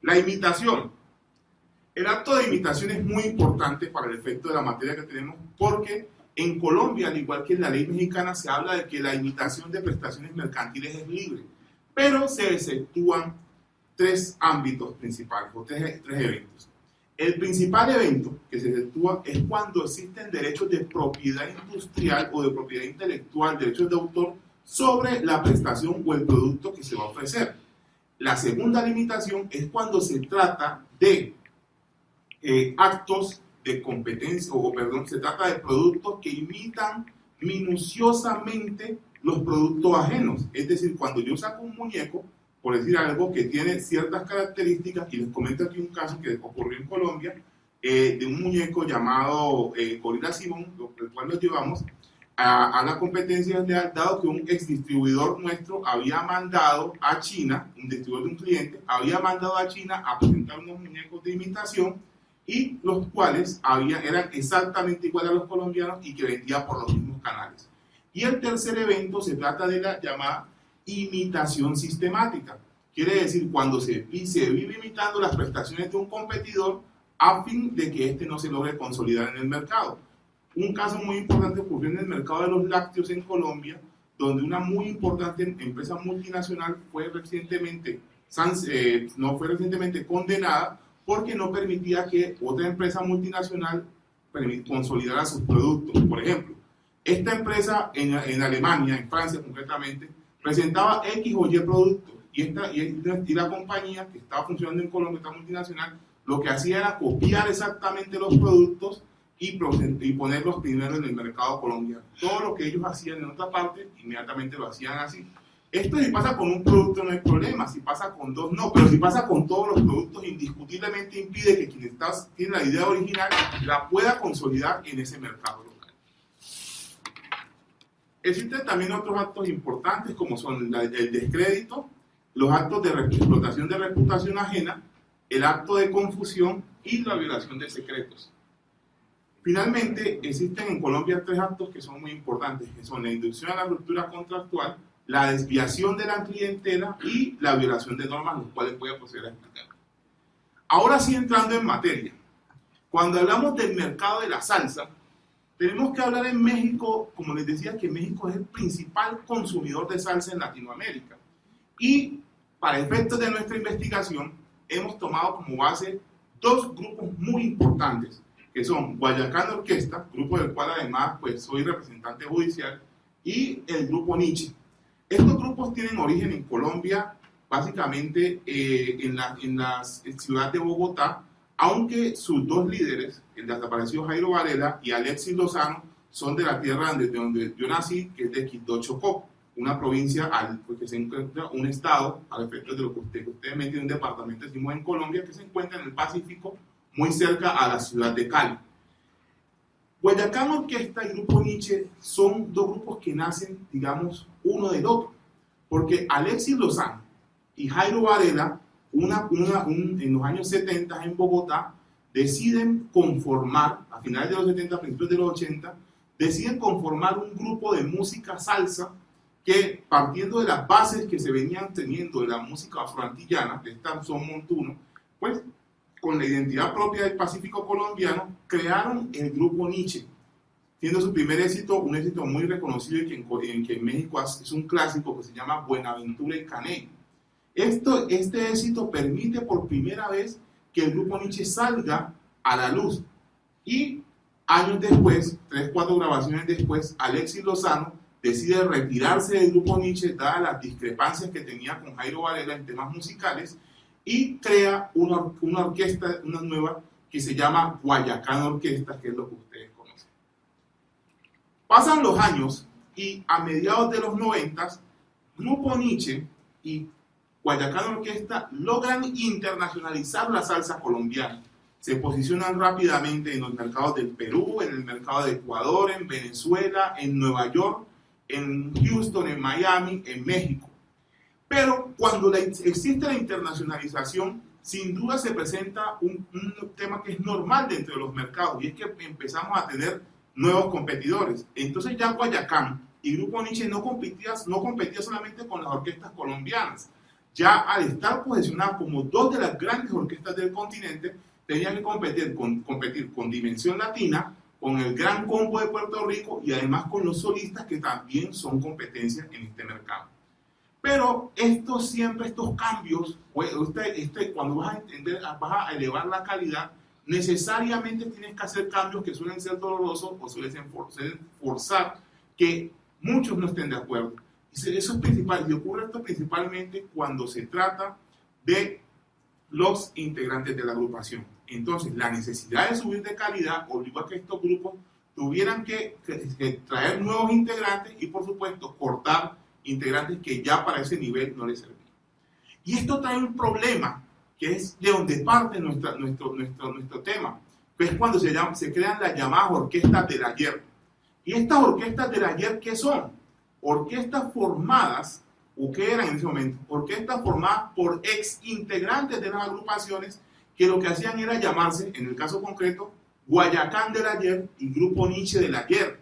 La imitación. El acto de imitación es muy importante para el efecto de la materia que tenemos porque en Colombia, al igual que en la ley mexicana, se habla de que la imitación de prestaciones mercantiles es libre, pero se exceptúan tres ámbitos principales o tres eventos. El principal evento que se exceptúa es cuando existen derechos de propiedad industrial o de propiedad intelectual, derechos de autor sobre la prestación o el producto que se va a ofrecer. La segunda limitación es cuando se trata de actos de competencia, se trata de productos que imitan minuciosamente los productos ajenos. Es decir, cuando yo saco un muñeco, por decir algo, que tiene ciertas características, y les comento aquí un caso que ocurrió en Colombia, de un muñeco llamado Gorilla Simón, el cual lo llevamos a la competencia, dado que un ex distribuidor nuestro había mandado a China, un distribuidor de un cliente, había mandado a China a presentar unos muñecos de imitación y los cuales eran exactamente iguales a los colombianos y que vendía por los mismos canales. Y el tercer evento se trata de la llamada imitación sistemática. Quiere decir, cuando se vive imitando las prestaciones de un competidor a fin de que éste no se logre consolidar en el mercado. Un caso muy importante ocurrió en el mercado de los lácteos en Colombia, donde una muy importante empresa multinacional fue recientemente condenada porque no permitía que otra empresa multinacional consolidara sus productos. Por ejemplo, esta empresa en Alemania, en Francia concretamente, presentaba X o Y productos y la compañía que estaba funcionando en Colombia, esta multinacional, lo que hacía era copiar exactamente los productos y ponerlos primero en el mercado colombiano. Todo lo que ellos hacían en otra parte, inmediatamente lo hacían así. Esto si pasa con un producto no hay problema, si pasa con dos no, pero si pasa con todos los productos indiscutiblemente impide que quien tiene la idea original la pueda consolidar en ese mercado local. Existen también otros actos importantes como son el descrédito, los actos de explotación de reputación ajena, el acto de confusión y la violación de secretos. Finalmente, existen en Colombia tres actos que son muy importantes, que son la inducción a la ruptura contractual, la desviación de la clientela y la violación de normas, los cuales voy a proceder a explicar. Ahora sí, entrando en materia. Cuando hablamos del mercado de la salsa, tenemos que hablar en México, como les decía, que México es el principal consumidor de salsa en Latinoamérica. Y para efectos de nuestra investigación, hemos tomado como base dos grupos muy importantes, que son Guayacán Orquesta, grupo del cual además pues, soy representante judicial, y el grupo Nietzsche. Estos grupos tienen origen en Colombia, básicamente en la ciudad de Bogotá, aunque sus dos líderes, el desaparecido Jairo Varela y Alexis Lozano, son de la tierra de donde yo nací, que es de Quibdó, Chocó, una provincia que se encuentra un estado, al efecto de lo que ustedes me entienden, un departamento, decimos en Colombia, que se encuentra en el Pacífico, muy cerca a la ciudad de Cali. Guayacán Orquesta y Grupo Nietzsche son dos grupos que nacen, digamos, uno del otro, porque Alexis Lozano y Jairo Varela, en los años 70 en Bogotá, deciden conformar, a finales de los 70, principios de los 80, deciden conformar un grupo de música salsa que, partiendo de las bases que se venían teniendo de la música afroantillana, de esta son montuno, pues, con la identidad propia del Pacífico colombiano, crearon el grupo Nietzsche, siendo su primer éxito un éxito muy reconocido y que en México es un clásico que se llama Buenaventura y Caney. Este éxito permite por primera vez que el grupo Nietzsche salga a la luz y años después, 3-4 grabaciones después, Alexis Lozano decide retirarse del grupo Nietzsche dadas las discrepancias que tenía con Jairo Varela en temas musicales y crea una orquesta, una nueva, que se llama Guayacán Orquesta, que es lo que ustedes conocen. Pasan los años y a mediados de los 90, Grupo Nietzsche y Guayacán Orquesta logran internacionalizar la salsa colombiana. Se posicionan rápidamente en los mercados del Perú, en el mercado de Ecuador, en Venezuela, en Nueva York, en Houston, en Miami, en México. Pero cuando existe la internacionalización, sin duda se presenta un tema que es normal dentro de los mercados, y es que empezamos a tener nuevos competidores. Entonces ya Guayacán y Grupo Nietzsche no competía solamente con las orquestas colombianas. Ya al estar posicionadas como dos de las grandes orquestas del continente, tenían que competir con Dimensión Latina, con el Gran Combo de Puerto Rico y además con los solistas que también son competencia en este mercado. Pero estos cambios, cuando vas a elevar la calidad, necesariamente tienes que hacer cambios que suelen ser dolorosos o suelen forzar que muchos no estén de acuerdo. Eso es principal, y ocurre esto principalmente cuando se trata de los integrantes de la agrupación. Entonces, la necesidad de subir de calidad obligó a que estos grupos tuvieran que traer nuevos integrantes y, por supuesto, cortar integrantes que ya para ese nivel no les servían. Y esto trae un problema, que es de donde parte nuestro tema, que es cuando se crean las llamadas orquestas del ayer. ¿Y estas orquestas del ayer qué son? Orquestas formadas, o qué eran en ese momento, orquestas formadas por ex integrantes de las agrupaciones que lo que hacían era llamarse, en el caso concreto, Guayacán del ayer y Grupo Nietzsche del ayer.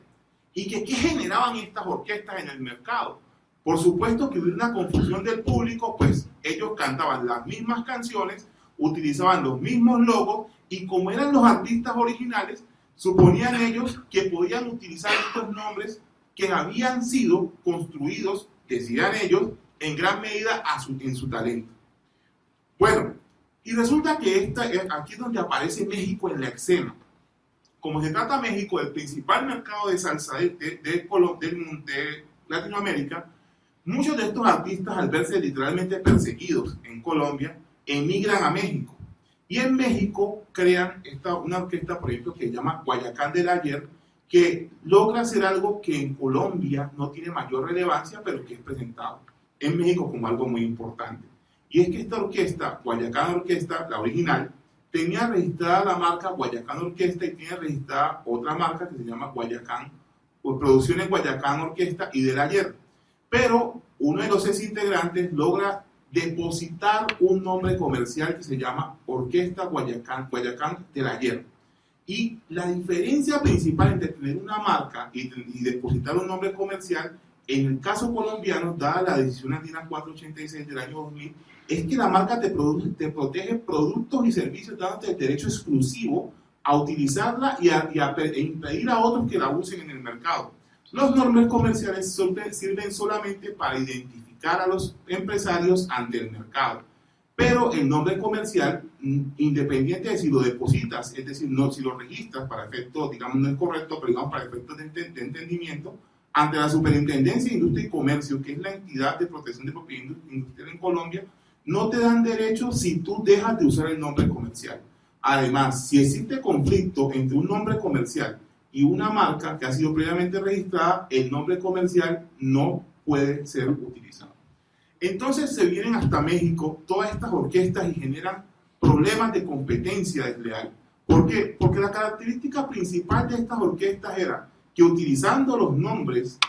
¿Y qué generaban estas orquestas en el mercado? Por supuesto que hubo una confusión del público, pues ellos cantaban las mismas canciones, utilizaban los mismos logos, y como eran los artistas originales, suponían ellos que podían utilizar estos nombres que habían sido construidos, decían ellos, en gran medida en su talento. Bueno, y resulta que aquí es donde aparece México en la escena. Como se trata México del principal mercado de salsa de Latinoamérica, muchos de estos artistas, al verse literalmente perseguidos en Colombia, emigran a México. Y en México crean una orquesta, por ejemplo, que se llama Guayacán del Ayer, que logra hacer algo que en Colombia no tiene mayor relevancia, pero que es presentado en México como algo muy importante. Y es que esta orquesta, Guayacán Orquesta, la original, tenía registrada la marca Guayacán Orquesta y tiene registrada otra marca que se llama Guayacán, pues Producciones Guayacán Orquesta y del Ayer. Pero uno de los ex integrantes logra depositar un nombre comercial que se llama Orquesta Guayacán del Ayer. Y la diferencia principal entre tener una marca y depositar un nombre comercial, en el caso colombiano, dada la decisión andina 486 del año 2000, es que la marca te protege productos y servicios dándote el derecho exclusivo a utilizarla e impedir a otros que la usen en el mercado. Los nombres comerciales sirven solamente para identificar a los empresarios ante el mercado. Pero el nombre comercial, independiente de si lo depositas, es decir, no si lo registras para efectos, digamos, no es correcto, pero digamos para efectos de entendimiento, ante la Superintendencia de Industria y Comercio, que es la entidad de protección de propiedad industrial en Colombia, no te dan derecho si tú dejas de usar el nombre comercial. Además, si existe conflicto entre un nombre comercial y una marca que ha sido previamente registrada, el nombre comercial no puede ser utilizado. Entonces se vienen hasta México todas estas orquestas y generan problemas de competencia desleal. ¿Por qué? Porque la característica principal de estas orquestas era que utilizando los nombres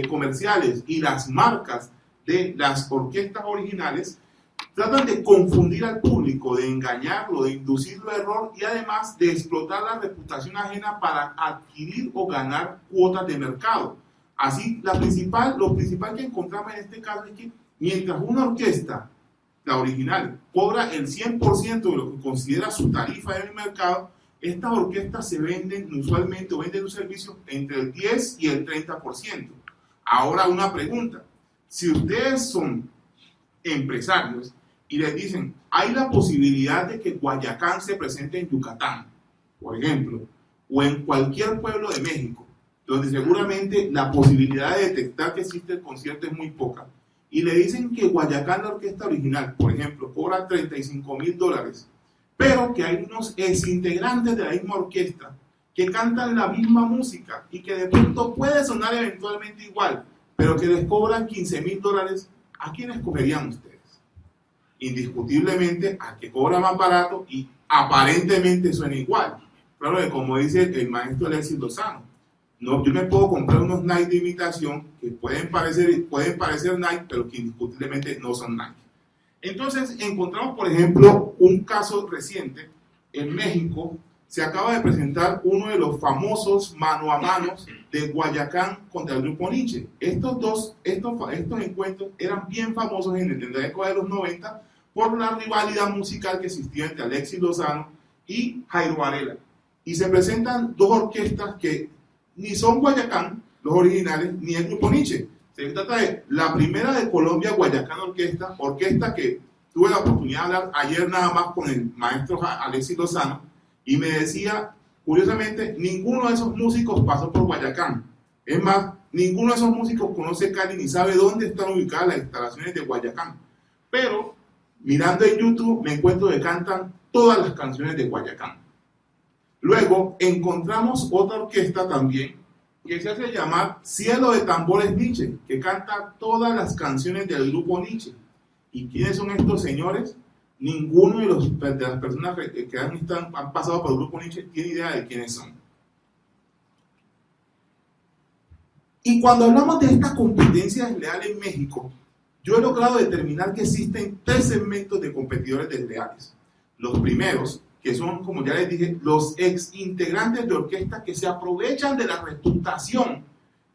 comerciales y las marcas de las orquestas originales, tratan de confundir al público, de engañarlo, de inducirlo a error y además de explotar la reputación ajena para adquirir o ganar cuotas de mercado. Así, lo principal que encontramos en este caso es que mientras una orquesta, la original, cobra el 100% de lo que considera su tarifa en el mercado, estas orquestas se venden usualmente o venden un servicio entre el 10 y el 30%. Ahora una pregunta, si ustedes son empresarios y les dicen, hay la posibilidad de que Guayacán se presente en Yucatán, por ejemplo, o en cualquier pueblo de México, donde seguramente la posibilidad de detectar que existe el concierto es muy poca, y le dicen que Guayacán, la orquesta original, por ejemplo, cobra $35,000, pero que hay unos exintegrantes de la misma orquesta que cantan la misma música y que de pronto puede sonar eventualmente igual, pero que les cobran $15,000, ¿a quién escogerían ustedes? Indiscutiblemente al que cobra más barato y aparentemente suena igual. Claro que como dice el maestro Alexis Lozano, no, yo me puedo comprar unos Nike de imitación que pueden parecer Nike, pero que indiscutiblemente no son Nike. Entonces encontramos, por ejemplo, un caso reciente. En México se acaba de presentar uno de los famosos mano a manos de Guayacán contra el Grupo Nietzsche. Estos encuentros eran bien famosos en la década de los 90 por la rivalidad musical que existía entre Alexis Lozano y Jairo Varela. Y se presentan dos orquestas que ni son Guayacán, los originales, ni el Grupo Nietzsche. Se trata de la primera de Colombia, Guayacán orquesta que tuve la oportunidad de hablar ayer nada más con el maestro Alexis Lozano, y me decía, curiosamente, ninguno de esos músicos pasó por Guayacán. Es más, ninguno de esos músicos conoce Cali ni sabe dónde están ubicadas las instalaciones de Guayacán. Pero, mirando en YouTube, me encuentro que cantan todas las canciones de Guayacán. Luego, encontramos otra orquesta también, que se hace llamar Cielo de Tambores Nietzsche, que canta todas las canciones del Grupo Nietzsche. ¿Y quiénes son estos señores? ninguno de las personas que han pasado por el grupo Nietzsche tiene idea de quiénes son. Y cuando hablamos de esta competencia desleal en México, yo he logrado determinar que existen 3 segmentos de competidores desleales. Los primeros, que son, como ya les dije, los ex integrantes de orquesta que se aprovechan de la reputación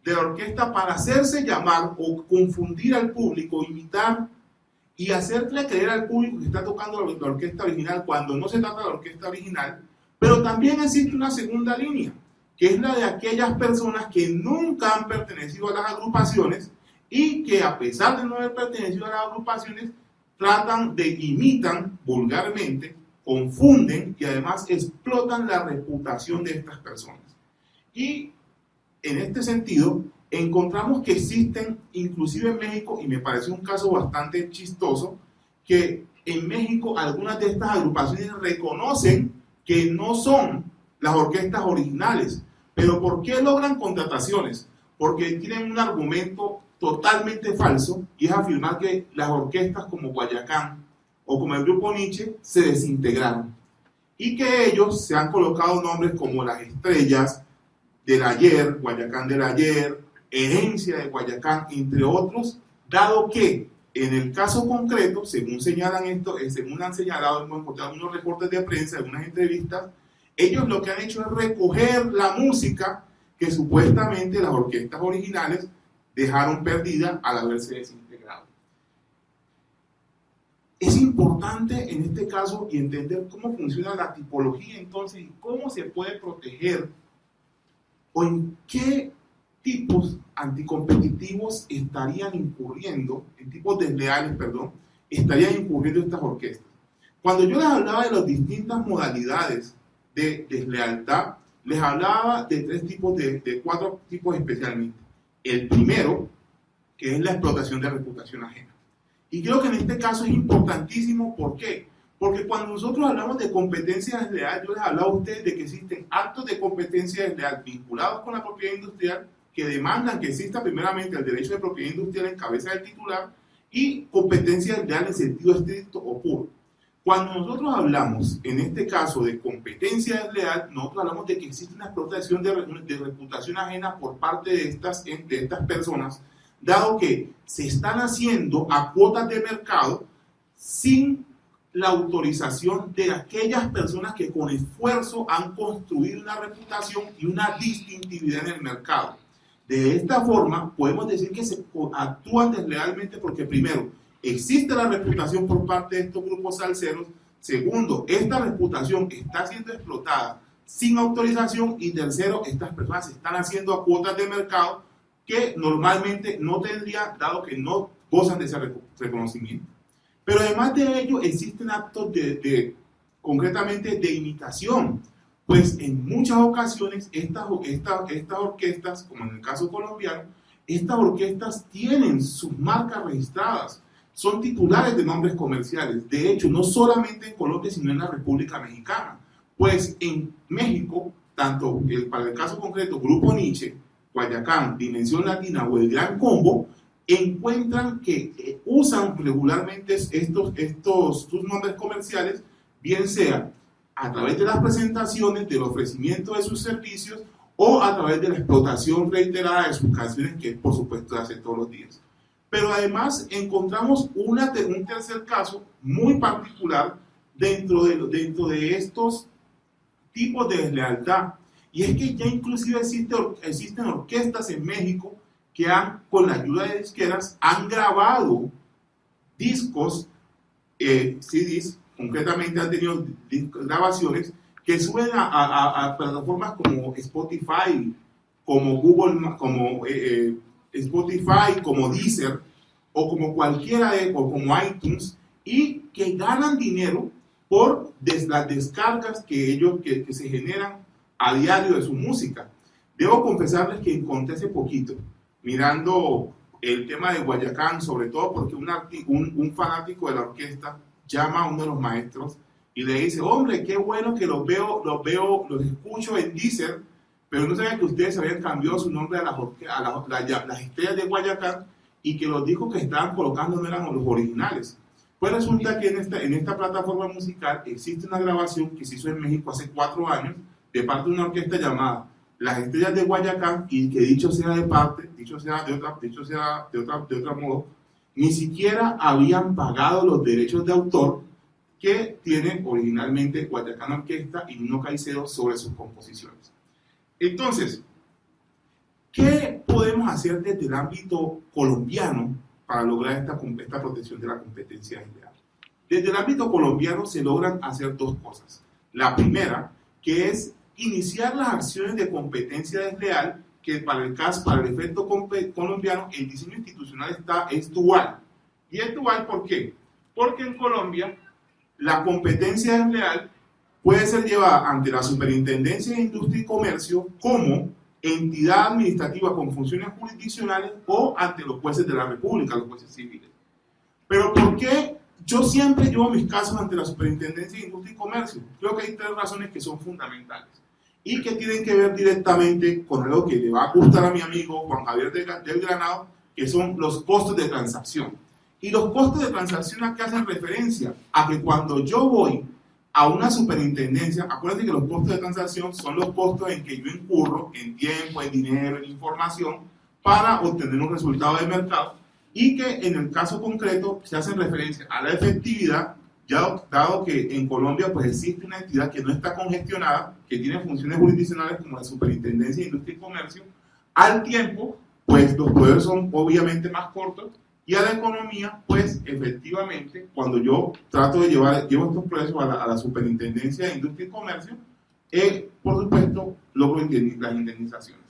de la orquesta para hacerse llamar o confundir al público, imitar y hacerle creer al público que está tocando la orquesta original cuando no se trata de la orquesta original. Pero también existe una segunda línea, que es la de aquellas personas que nunca han pertenecido a las agrupaciones y que, a pesar de no haber pertenecido a las agrupaciones, imitan vulgarmente, confunden y además explotan la reputación de estas personas. Y en este sentido, encontramos que existen, inclusive en México, y me parece un caso bastante chistoso, que en México algunas de estas agrupaciones reconocen que no son las orquestas originales. ¿Pero por qué logran contrataciones? Porque tienen un argumento totalmente falso, y es afirmar que las orquestas como Guayacán o como el grupo Nietzsche se desintegraron y que ellos se han colocado nombres como las Estrellas del Ayer, Guayacán del Ayer, Herencia de Guayacán, entre otros, dado que en el caso concreto, según han señalado, hemos encontrado unos reportes de prensa, algunas entrevistas, ellos lo que han hecho es recoger la música que supuestamente las orquestas originales dejaron perdida al haberse desintegrado. Es importante en este caso y entender cómo funciona la tipología entonces y cómo se puede proteger o en qué tipos anticompetitivos estarían incurriendo, en tipos desleales, perdón, estarían incurriendo estas orquestas. Cuando yo les hablaba de las distintas modalidades de deslealtad, les hablaba de 3 tipos, de 4 tipos especialmente. El primero, que es la explotación de reputación ajena. Y creo que en este caso es importantísimo, ¿por qué? Porque cuando nosotros hablamos de competencia desleal, yo les hablaba a ustedes de que existen actos de competencia desleal vinculados con la propiedad industrial que demandan que exista primeramente el derecho de propiedad industrial en cabeza del titular y competencia desleal en sentido estricto o puro. Cuando nosotros hablamos, en este caso, de competencia desleal, nosotros hablamos de que existe una explotación de reputación ajena por parte de estas personas, dado que se están haciendo a cuotas de mercado sin la autorización de aquellas personas que con esfuerzo han construido una reputación y una distintividad en el mercado. De esta forma, podemos decir que se actúan deslealmente porque, primero, existe la reputación por parte de estos grupos salseros. Segundo, esta reputación está siendo explotada sin autorización. Y tercero, estas personas se están haciendo a cuotas de mercado que normalmente no tendrían, dado que no gozan de ese reconocimiento. Pero además de ello, existen actos concretamente de imitación. Pues en muchas ocasiones estas orquestas, como en el caso colombiano, estas orquestas tienen sus marcas registradas. Son titulares de nombres comerciales. De hecho, no solamente en Colombia, sino en la República Mexicana. Pues en México, tanto para el caso concreto, Grupo Nietzsche, Guayacán, Dimensión Latina o el Gran Combo, encuentran que usan regularmente sus nombres comerciales, bien sea a través de las presentaciones, del ofrecimiento de sus servicios o a través de la explotación reiterada de sus canciones, que por supuesto hace todos los días. Pero además encontramos un tercer caso muy particular dentro de estos tipos de deslealtad, y es que ya inclusive existen orquestas en México que con la ayuda de disqueras, han grabado discos, CDs, concretamente han tenido grabaciones que suben a plataformas como Spotify, como Google, como Spotify, como Deezer, o como o como iTunes, y que ganan dinero por las descargas que se generan a diario de su música. Debo confesarles que encontré hace poquito, mirando el tema de Guayacán, sobre todo porque un fanático de la orquesta llama a uno de los maestros y le dice: hombre, qué bueno que los escucho en Deezer, pero no sabía que ustedes habían cambiado su nombre a las Estrellas de Guayacán y que los discos que estaban colocando no eran los originales. Pues resulta que en esta plataforma musical existe una grabación que se hizo en México hace 4 años de parte de una orquesta llamada Las Estrellas de Guayacán, y que dicho sea de otro modo, ni siquiera habían pagado los derechos de autor que tiene originalmente Guayacán Orquesta y Nino Caicedo sobre sus composiciones. Entonces, ¿qué podemos hacer desde el ámbito colombiano para lograr esta protección de la competencia desleal? Desde el ámbito colombiano se logran hacer 2 cosas. La primera, que es iniciar las acciones de competencia desleal, que para el efecto colombiano el diseño institucional es dual. ¿Y es dual por qué? Porque en Colombia la competencia desleal puede ser llevada ante la Superintendencia de Industria y Comercio como entidad administrativa con funciones jurisdiccionales o ante los jueces de la República, los jueces civiles. Pero ¿por qué yo siempre llevo mis casos ante la Superintendencia de Industria y Comercio? Creo que hay 3 razones que son fundamentales y que tienen que ver directamente con algo que le va a gustar a mi amigo Juan Javier del Granado, que son los costos de transacción. Y los costos de transacción a qué hacen referencia a que cuando yo voy a una superintendencia, acuérdense que los costos de transacción son los costos en que yo incurro en tiempo, en dinero, en información para obtener un resultado de mercado, y que en el caso concreto se hacen referencia a la efectividad, ya dado que en Colombia pues existe una entidad que no está congestionada, que tiene funciones jurisdiccionales como la Superintendencia de Industria y Comercio, al tiempo pues los poderes son obviamente más cortos, y a la economía, pues efectivamente, cuando yo trato de llevo estos procesos a la Superintendencia de Industria y Comercio, por supuesto, logro las indemnizaciones.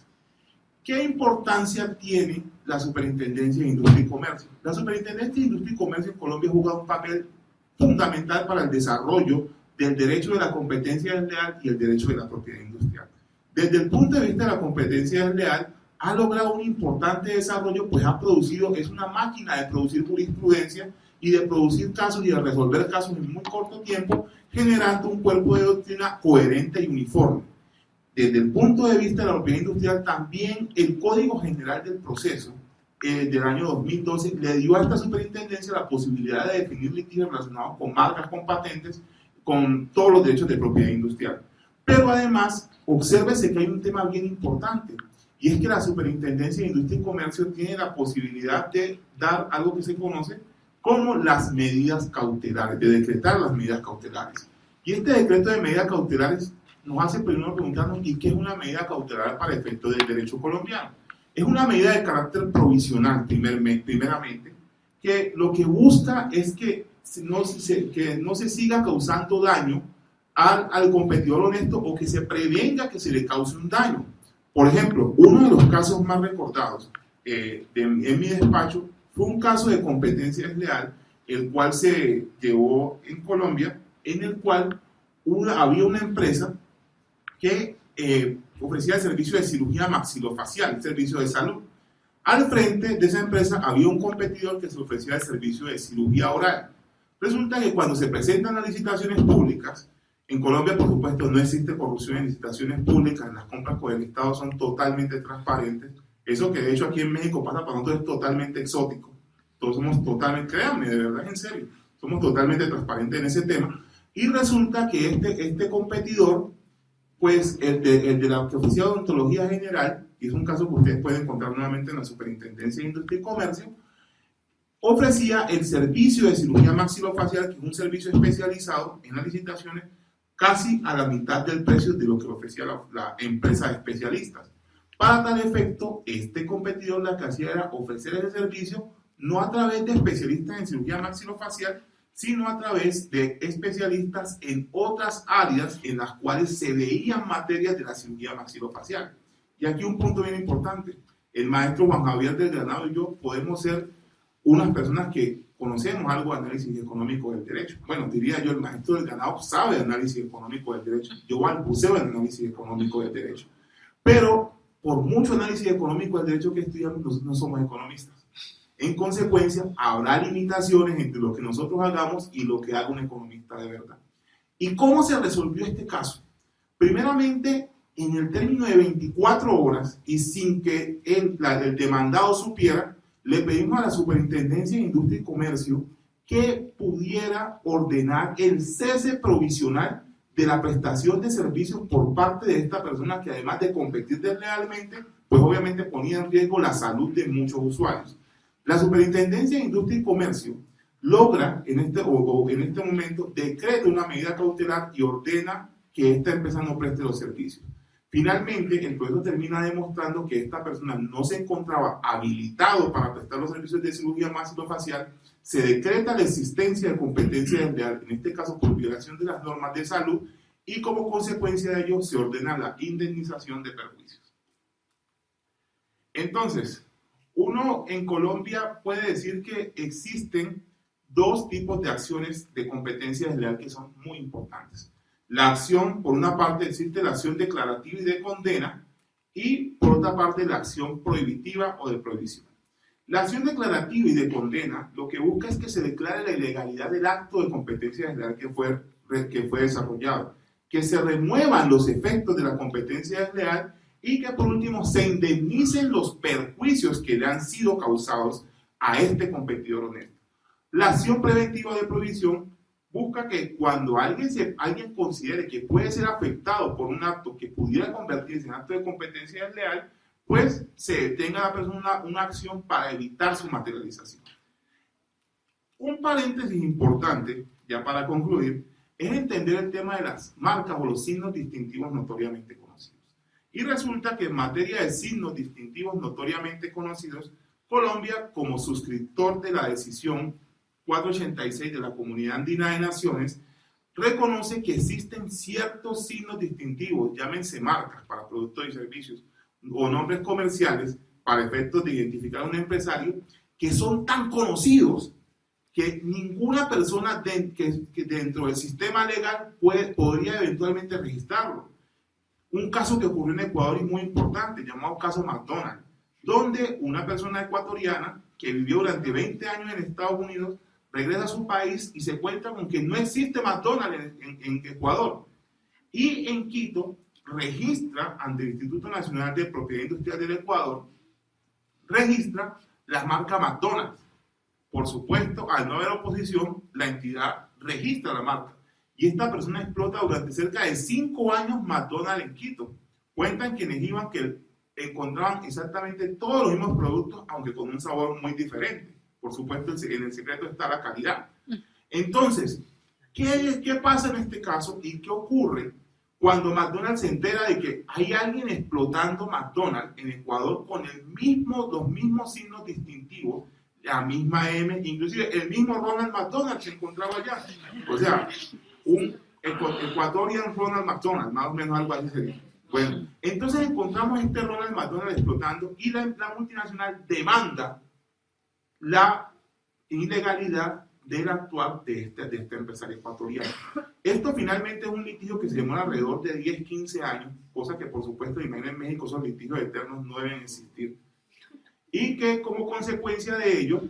¿Qué importancia tiene la Superintendencia de Industria y Comercio? La Superintendencia de Industria y Comercio en Colombia juega un papel fundamental para el desarrollo del derecho de la competencia desleal y el derecho de la propiedad industrial. Desde el punto de vista de la competencia desleal, ha logrado un importante desarrollo, pues es una máquina de producir jurisprudencia y de producir casos y de resolver casos en muy corto tiempo, generando un cuerpo de doctrina coherente y uniforme. Desde el punto de vista de la propiedad industrial, también el Código General del Proceso del año 2012 le dio a esta superintendencia la posibilidad de definir litigios relacionados con marcas, con patentes, con todos los derechos de propiedad industrial. Pero además, obsérvese que hay un tema bien importante, y es que la Superintendencia de Industria y Comercio tiene la posibilidad de dar algo que se conoce como las medidas cautelares, de decretar las medidas cautelares. Y este decreto de medidas cautelares nos hace primero preguntarnos, ¿y qué es una medida cautelar para efecto del derecho colombiano? Es una medida de carácter provisional, primeramente, que lo que busca es que no se siga causando daño al competidor honesto, o que se prevenga que se le cause un daño. Por ejemplo, uno de los casos más recordados en mi despacho fue un caso de competencia desleal, el cual se llevó en Colombia, en el cual había una empresa que ofrecía el servicio de cirugía maxilofacial, servicio de salud. Al frente de esa empresa había un competidor que se ofrecía el servicio de cirugía oral. Resulta que cuando se presentan las licitaciones públicas, en Colombia, por supuesto, no existe corrupción en licitaciones públicas, las compras por el Estado son totalmente transparentes. Eso que de hecho aquí en México pasa para nosotros es totalmente exótico. Todos somos totalmente, créanme, de verdad, en serio, somos totalmente transparentes en ese tema. Y resulta que este competidor, pues el de la que ofrecía odontología general, y es un caso que ustedes pueden encontrar nuevamente en la Superintendencia de Industria y Comercio, ofrecía el servicio de cirugía maxilofacial, que es un servicio especializado en las licitaciones, casi a la mitad del precio de lo que ofrecía la empresa de especialistas. Para tal efecto, este competidor lo que hacía era ofrecer ese servicio no a través de especialistas en cirugía maxilofacial, sino a través de especialistas en otras áreas en las cuales se veían materias de la cirugía maxilofacial. Y aquí un punto bien importante: el maestro Juan Javier del Granado y yo podemos ser unas personas que conocemos algo de análisis económico del derecho. Bueno, diría yo, el maestro del Granado sabe de análisis económico del derecho, yo balbuceo en análisis económico del derecho, pero por mucho análisis económico del derecho que estudiamos, nosotros no somos economistas. En consecuencia, habrá limitaciones entre lo que nosotros hagamos y lo que haga un economista de verdad. ¿Y cómo se resolvió este caso? Primeramente, en el término de 24 horas y sin que el demandado supiera, le pedimos a la Superintendencia de Industria y Comercio que pudiera ordenar el cese provisional de la prestación de servicios por parte de esta persona que, además de competir deslealmente, pues obviamente ponía en riesgo la salud de muchos usuarios. La Superintendencia de Industria y Comercio logra en este momento decreta una medida cautelar y ordena que esta empresa no preste los servicios. Finalmente, el proceso termina demostrando que esta persona no se encontraba habilitado para prestar los servicios de cirugía maxilofacial. Se decreta la existencia de competencia desleal, en este caso por violación de las normas de salud, y como consecuencia de ello se ordena la indemnización de perjuicios. Entonces, uno en Colombia puede decir que existen dos tipos de acciones de competencia desleal que son muy importantes. La acción, por una parte, existe la acción declarativa y de condena, y por otra parte, la acción prohibitiva o de prohibición. La acción declarativa y de condena lo que busca es que se declare la ilegalidad del acto de competencia desleal que fue desarrollado, que se remuevan los efectos de la competencia desleal y que por último se indemnicen los perjuicios que le han sido causados a este competidor honesto. La acción preventiva de prohibición busca que cuando alguien considere que puede ser afectado por un acto que pudiera convertirse en acto de competencia desleal, pues se detenga a la persona una acción para evitar su materialización. Un paréntesis importante, ya para concluir, es entender el tema de las marcas o los signos distintivos notoriamente conocidos. Y resulta que en materia de signos distintivos notoriamente conocidos, Colombia, como suscriptor de la decisión 486 de la Comunidad Andina de Naciones, reconoce que existen ciertos signos distintivos, llámense marcas para productos y servicios, o nombres comerciales para efectos de identificar a un empresario, que son tan conocidos que ninguna persona que dentro del sistema legal podría eventualmente registrarlo. Un caso que ocurrió en Ecuador y muy importante, llamado caso McDonald's, donde una persona ecuatoriana que vivió durante 20 años en Estados Unidos regresa a su país y se encuentra con que no existe McDonald's en Ecuador. Y en Quito registra ante el Instituto Nacional de Propiedad Industrial del Ecuador, registra la marca McDonald's. Por supuesto, al no haber oposición, la entidad registra la marca. Y esta persona explota durante cerca de 5 años McDonald's en Quito. Cuentan quienes iban que encontraban exactamente todos los mismos productos, aunque con un sabor muy diferente. Por supuesto, en el secreto está la calidad. Entonces, ¿qué pasa en este caso y qué ocurre cuando McDonald's se entera de que hay alguien explotando McDonald's en Ecuador con los mismos signos distintivos, la misma M, inclusive el mismo Ronald McDonald se encontraba allá? O sea, un Ecuadorian Ronald McDonald, más o menos algo así sería. Bueno, entonces encontramos este Ronald McDonald explotando y la multinacional demanda la ilegalidad del actuar de este empresario ecuatoriano. Esto finalmente es un litigio que se demora alrededor de 10, 15 años, cosa que por supuesto en México esos litigios eternos no deben existir. Y que como consecuencia de ello,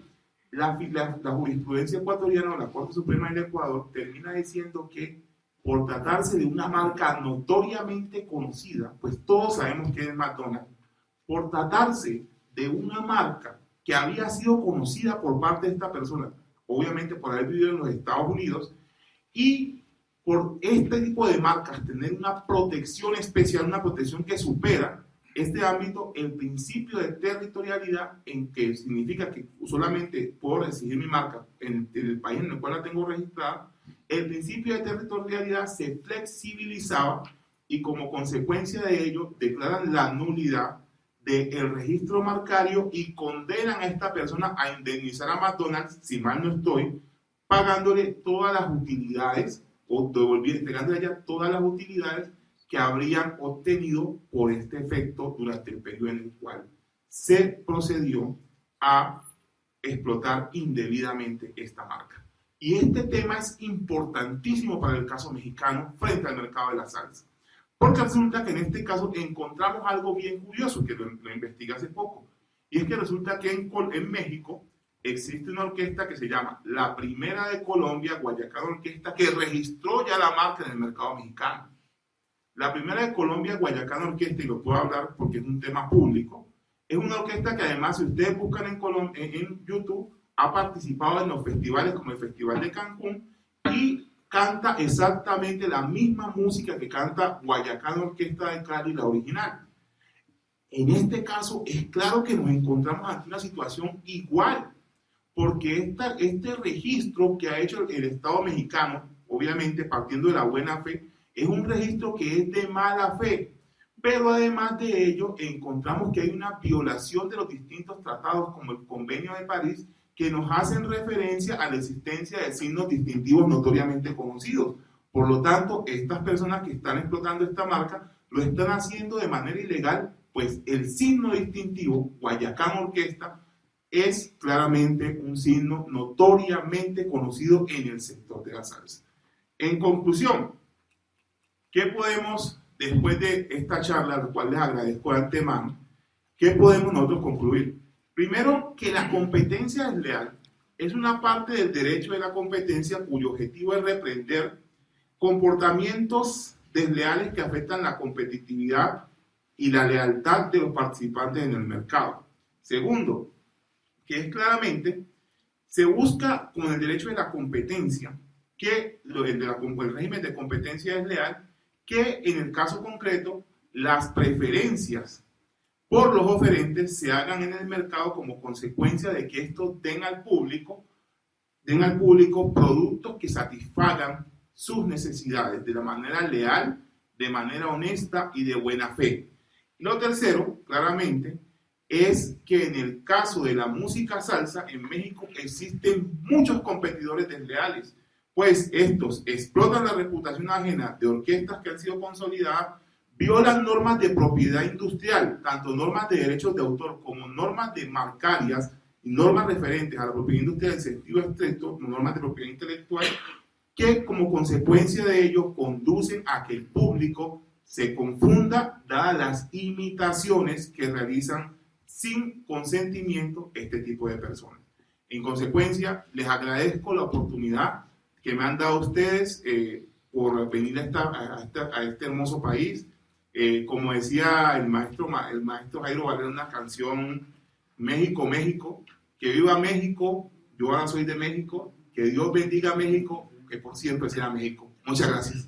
la jurisprudencia ecuatoriana o la Corte Suprema del Ecuador termina diciendo que por tratarse de una marca notoriamente conocida, pues todos sabemos que es McDonald's, por tratarse de una marca que había sido conocida por parte de esta persona, obviamente por haber vivido en los Estados Unidos, y por este tipo de marcas tener una protección especial, una protección que supera este ámbito, el principio de territorialidad, en que significa que solamente puedo exigir mi marca en el país en el cual la tengo registrada, el principio de territorialidad se flexibilizaba y como consecuencia de ello declaran la nulidad del registro marcario y condenan a esta persona a indemnizar a McDonald's, si mal no estoy, pagándole todas las utilidades o entregándole ya todas las utilidades que habrían obtenido por este efecto durante el periodo en el cual se procedió a explotar indebidamente esta marca. Y este tema es importantísimo para el caso mexicano frente al mercado de la salsa. Porque resulta que en este caso encontramos algo bien curioso que lo investigué hace poco. Y es que resulta que en México existe una orquesta que se llama La Primera de Colombia, Guayacán Orquesta, que registró ya la marca en el mercado mexicano. La Primera de Colombia, Guayacán Orquesta, y lo puedo hablar porque es un tema público, es una orquesta que además, si ustedes buscan en YouTube, ha participado en los festivales como el Festival de Cancún y canta exactamente la misma música que canta Guayacán Orquesta de Cali, la original. En este caso es claro que nos encontramos ante una situación igual, porque este registro que ha hecho el Estado mexicano, obviamente partiendo de la buena fe, es un registro que es de mala fe, pero además de ello encontramos que hay una violación de los distintos tratados como el Convenio de París, que nos hacen referencia a la existencia de signos distintivos notoriamente conocidos. Por lo tanto, estas personas que están explotando esta marca lo están haciendo de manera ilegal, pues el signo distintivo, Guayacán Orquesta, es claramente un signo notoriamente conocido en el sector de la salsa. En conclusión, ¿qué podemos, después de esta charla, la cual les agradezco de antemano, qué podemos nosotros concluir? Primero, que la competencia desleal es una parte del derecho de la competencia cuyo objetivo es reprender comportamientos desleales que afectan la competitividad y la lealtad de los participantes en el mercado. Segundo, que es claramente, se busca con el derecho de la competencia, que el régimen de competencia desleal, que en el caso concreto, las preferencias por los oferentes se hagan en el mercado como consecuencia de que estos den al público productos que satisfagan sus necesidades de la manera leal, de manera honesta y de buena fe. Y lo tercero, claramente, es que en el caso de la música salsa, en México existen muchos competidores desleales, pues estos explotan la reputación ajena de orquestas que han sido consolidadas, violan normas de propiedad industrial, tanto normas de derechos de autor como normas de marcarias y normas referentes a la propiedad industrial en sentido estricto, normas de propiedad intelectual, que como consecuencia de ello conducen a que el público se confunda dadas las imitaciones que realizan sin consentimiento este tipo de personas. En consecuencia, les agradezco la oportunidad que me han dado ustedes por venir a este hermoso país. Como decía el maestro Jairo Valera, una canción, México, México, que viva México, yo ahora soy de México, que Dios bendiga a México, que por siempre sea México. Muchas gracias.